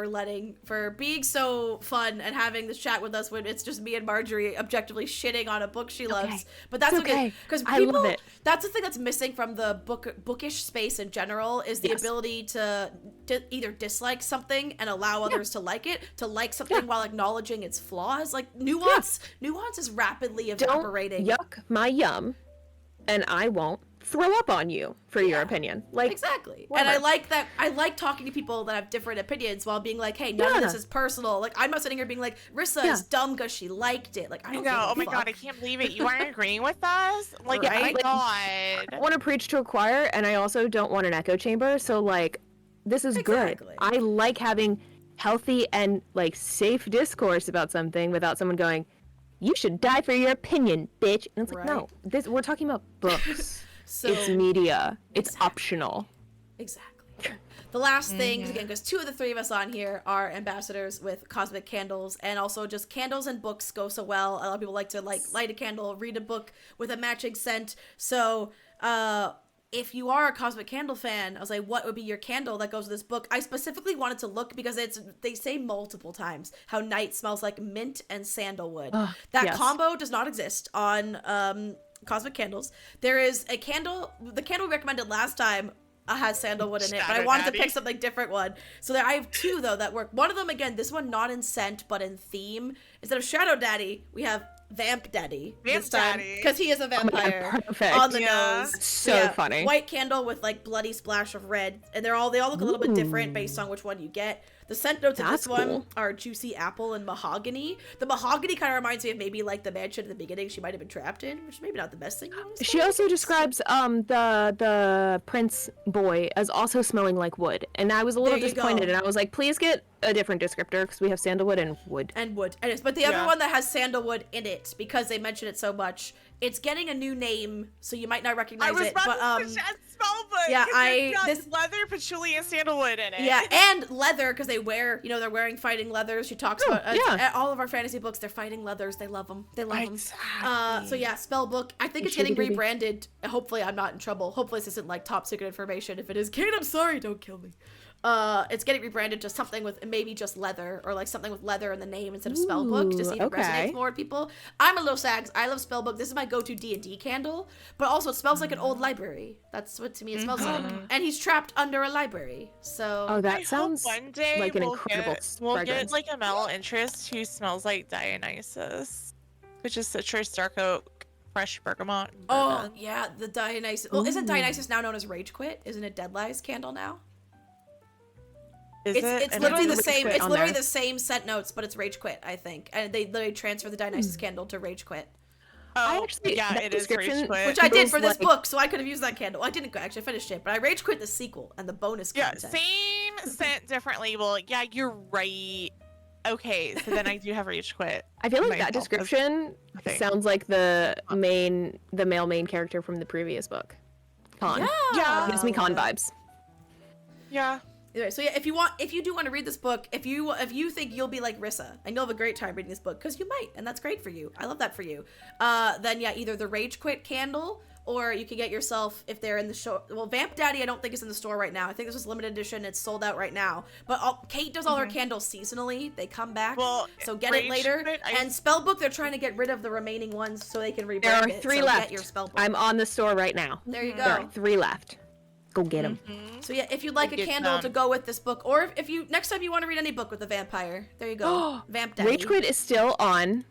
for being so fun and having this chat with us when it's just me and Marjorie objectively shitting on a book she loves. But that's It's okay. because I people, love it. that's the thing that's missing from the bookish space in general is the Yes. ability to either dislike something and allow others to like it, to like something while acknowledging its flaws. Like nuance is rapidly evaporating. Don't yuck my yum, and I won't throw up on you for your opinion. Like, Exactly. whatever. And I like that. I like talking to people that have different opinions while being like, hey, none of this is personal. Like, I'm not sitting here being like, Rissa is dumb because she liked it. Like, I don't No, give a oh my fuck. god, I can't believe it. You aren't agreeing with us? Like, Right? oh my Like, god. I want to preach to a choir, and I also don't want an echo chamber. So, like, this is Exactly. good. I like having healthy and like safe discourse about something without someone going, "You should die for your opinion, bitch." And it's like, Right. no, this we're talking about books. So, It's media. It's Exactly. optional. Exactly. The last thing, again, because two of the three of us on here are ambassadors with cosmic candles, and also just candles and books go so well. A lot of people like to like light a candle, read a book with a matching scent. So, if you are a cosmic candle fan, I was like, what would be your candle that goes with this book? I specifically wanted to look because they say multiple times how night smells like mint and sandalwood. That yes. combo does not exist on cosmic candles. There is a candle, the candle we recommended last time has sandalwood in it, but I Shadow wanted Daddy. to pick something different one. So I have two though that work. One of them, again, this one not in scent but in theme. Instead of Shadow Daddy, we have Vamp Daddy Vamp this time Daddy. because he is a Oh my God, vampire perfect. on the Yeah. nose. So funny. White candle with like bloody splash of red, and they all look a little bit different based on which one you get. The scent notes of That's this one cool. are juicy apple and mahogany. The mahogany kind of reminds me of maybe like the mansion at the beginning she might have been trapped in, which is maybe not the best thing. She also describes the prince boy as also smelling like wood, and I was a little There you disappointed, go. and I was like, please get a different descriptor because we have sandalwood and wood. And wood. And but the other Yeah. one that has sandalwood in it, because they mention it so much, it's getting a new name, so you might not recognize I was it. about But to suggest spellbook. yeah, 'cause I- it's got this- leather, patchouli, and sandalwood in it. yeah, and leather, because they wear, they're wearing fighting leathers. She talks about yeah. all of our fantasy books. They're fighting leathers. They love them. They love them. Exactly. So yeah, spellbook. I think it's Shooby getting dooby. rebranded. Hopefully, I'm not in trouble. Hopefully, this isn't like top secret information. If it is, Kate, I'm sorry. Don't kill me. It's getting rebranded to something with maybe just leather, or like something with leather in the name instead of spellbook to see if it okay. resonates more with people. I'm a little sags. I love spellbook. This is my go-to D&D candle, but also it smells like an old library. That's what to me it smells like. And he's trapped under a library. So Oh, that I sounds hope one day like an we'll incredible we'll fragrance. get like a male interest who smells like Dionysus, which is citrus, dark oak, fresh bergamot. and oh bourbon. yeah, the Dionysus. Well, isn't Dionysus now known as Rage Quit? Isn't it Dead Lies candle now? Is It's it? it's I don't literally know. the Rage same. Quit It's on literally there. the same scent notes, but it's Rage Quit, I think. And they literally transfer the Dionysus candle to Rage Quit, Oh, actually- yeah, that it is Rage description- Quit. which I did feels for this like- book, so I could have used that candle. I didn't actually finish it, but I Rage Quit the sequel and the bonus Yeah, content. same scent, different label. Yeah, you're right. Okay, so then I do have Rage Quit. I feel like Myself that as description a thing. sounds like the male main character from the previous book. Con. Yeah. Gives me con vibes. Yeah. Anyway, so yeah, if you do want to read this book, if you think you'll be like Rissa and you'll have a great time reading this book, because you might, and that's great for you. I love that for you. Then yeah, either the Rage Quit candle, or you can get yourself, if they're in the show. Well, Vamp Daddy, I don't think is in the store right now. I think this was limited edition. It's sold out right now. But Kate does all her candles seasonally. They come back. Well, so get it Rage later. Quit, And Spellbook, they're trying to get rid of the remaining ones so they can rebrand There are it. 3 so left. Get your Spellbook. I'm on the store right now. There you There are go. 3 left. Go get them. So yeah, if you'd like a Get candle them. to go with this book, or if you next time you want to read any book with a vampire, there you go. Vamp Daddy. Rage Quit is still on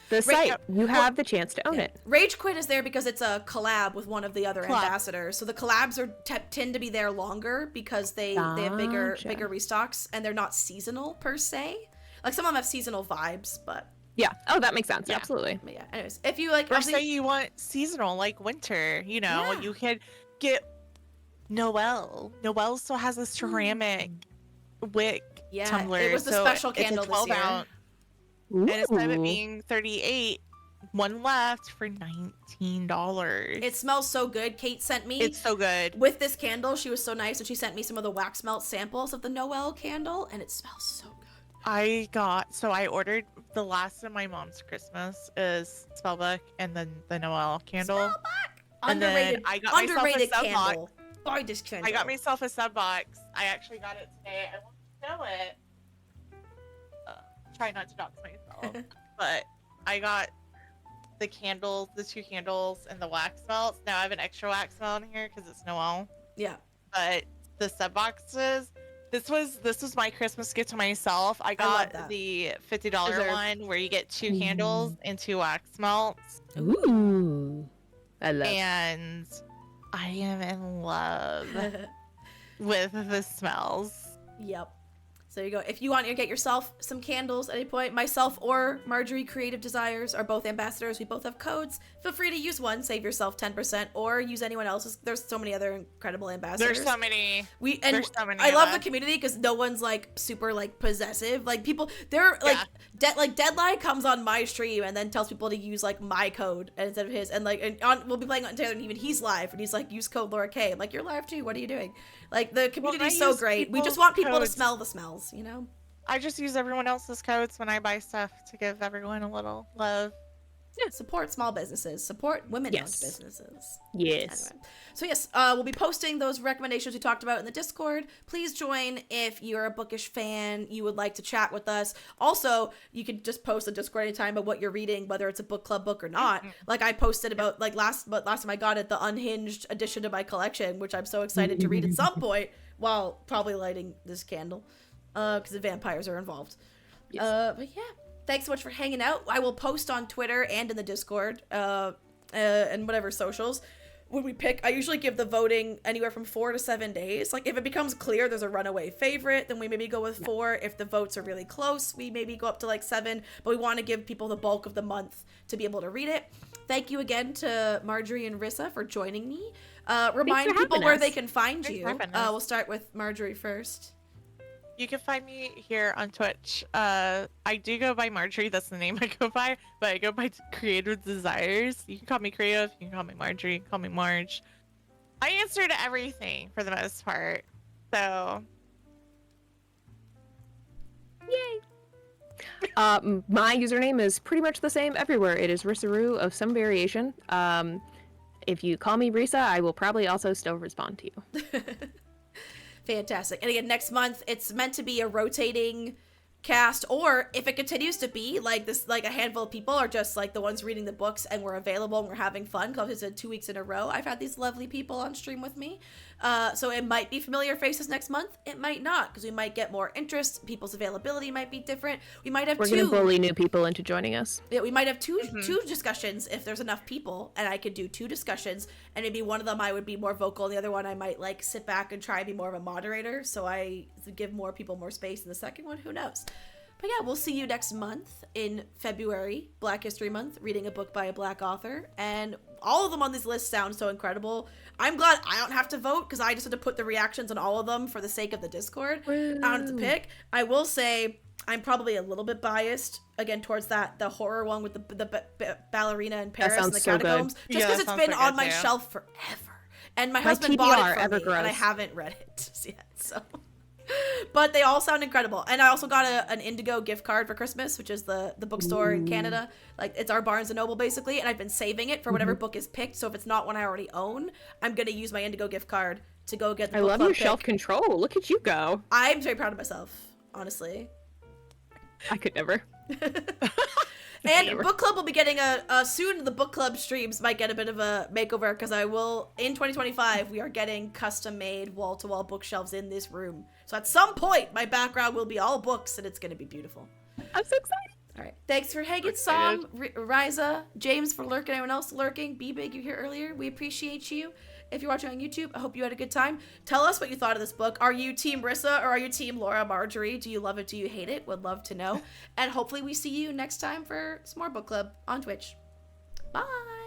the site. You have the chance to own it. Rage Quit is there because it's a collab with one of the other Collab. ambassadors. So the collabs are tend to be there longer because they have bigger Gotcha. restocks, and they're not seasonal per se. Like some of them have seasonal vibes, but Yeah. Oh, that makes sense. Yeah. Absolutely. yeah. Anyways, if you like, Or obviously- say you want seasonal, like winter, Yeah. you could get Noelle. Noelle still has a ceramic wick yeah, tumbler. it was the so special it's a candle this 12 year. ounce. And instead of it Ooh. being 38, one left for $19. It smells so good. Kate sent me. It's so good. With this candle, she was so nice, and she sent me some of the wax melt samples of the Noel candle, and it smells so good. I ordered the last of my mom's Christmas is Spellbook and then the Noel candle. Spellbook! And Underrated, then I got myself a underrated sub candle. box. Buy this candle. I got myself a sub box. I actually got it today. I won't show it. Try not to dox myself. But I got the candles, the 2 candles, and the wax melts. Now I have an extra wax melt in here because it's Noel. Yeah. But the sub boxes, this was my Christmas gift to myself. I got the $50 one where you get 2 candles and 2 wax melts. Ooh. I love. And I am in love with the smells. Yep. So there you go. If you want to get yourself some candles at any point, myself or Marjorie Creative Desires are both ambassadors. We both have codes. Feel free to use one, save yourself 10%, or use anyone else's. There's so many other incredible ambassadors. There's so many. There's so many. I love the community because no one's like super like possessive. Like people, they're like Deadline comes on my stream and then tells people to use like my code instead of his. And like we'll be playing on together, and even he's live, and he's like, use code Laura K. I'm like, you're live too. What are you doing? Like the community's so great. We just want people to smell the smells, you know? I just use everyone else's codes when I buy stuff to give everyone a little love. Yeah, support small businesses. Support women-owned businesses. Yes. Anyway. So yes, we'll be posting those recommendations we talked about in the Discord. Please join if you're a bookish fan, you would like to chat with us. Also, you could just post a Discord anytime about what you're reading, whether it's a book club book or not. Like I posted about like last time I got it, the Unhinged addition to my collection, which I'm so excited to read at some point while probably lighting this candle, because the vampires are involved. Yes. But yeah. Thanks so much for hanging out. I will post on Twitter and in the Discord, and whatever socials. When we pick, I usually give the voting anywhere from 4 to 7 days. Like, if it becomes clear there's a runaway favorite, then we maybe go with 4. If the votes are really close, we maybe go up to, like, 7. But we want to give people the bulk of the month to be able to read it. Thank you again to Marjorie and Rissa for joining me. Remind people where they can find you. We'll start with Marjorie first. You can find me here on Twitch. I do go by Marjorie. That's the name I go by. But I go by Creative Desires. You can call me Creative. You can call me Marjorie. You can call me Marge. I answer to everything for the most part. So. Yay. My username is pretty much the same everywhere. It is RissaRoo of some variation. If you call me Rissa, I will probably also still respond to you. Fantastic. And again, next month, it's meant to be a rotating cast, or if it continues to be like this, like a handful of people are just like the ones reading the books and we're available and we're having fun, because it's 2 weeks in a row I've had these lovely people on stream with me. So it might be familiar faces next month. It might not, because we might get more interest. People's availability might be different. We might have We're gonna bully new people into joining us. Yeah, we might have two discussions if there's enough people, and I could do 2 discussions, and maybe one of them I would be more vocal, and the other one I might like sit back and try and be more of a moderator, so I give more people more space in the second one. Who knows? But yeah, we'll see you next month in February, Black History Month, reading a book by a Black author. And all of them on this list sound so incredible. I'm glad I don't have to vote, because I just had to put the reactions on all of them for the sake of the Discord. Woo. I don't have to pick. I will say I'm probably a little bit biased, again, towards the horror one with the ballerina in Paris and the catacombs. So just because it's been on my shelf forever. And my husband bought it for me, and I haven't read it yet, so... But they all sound incredible. And I also got an Indigo gift card for Christmas, which is the bookstore in Canada. Like, it's our Barnes & Noble, basically, and I've been saving it for whatever book is picked, so if it's not one I already own, I'm going to use my Indigo gift card to go get the book club pick. I love your shelf control. Look at you go. I'm very proud of myself, honestly. I could never. And book club will be getting soon. The book club streams might get a bit of a makeover, because I will, in 2025, we are getting custom made wall-to-wall bookshelves in this room. So at some point, my background will be all books, and it's going to be beautiful. I'm so excited. All right. Thanks for hanging, Sam, Riza, James for lurking, anyone else lurking, B-Big, you here earlier. We appreciate you. If you're watching on YouTube, I hope you had a good time. Tell us what you thought of this book. Are you Team Rissa or are you Team Laura Marjorie? Do you love it? Do you hate it? Would love to know. And hopefully we see you next time for some more book club on Twitch. Bye.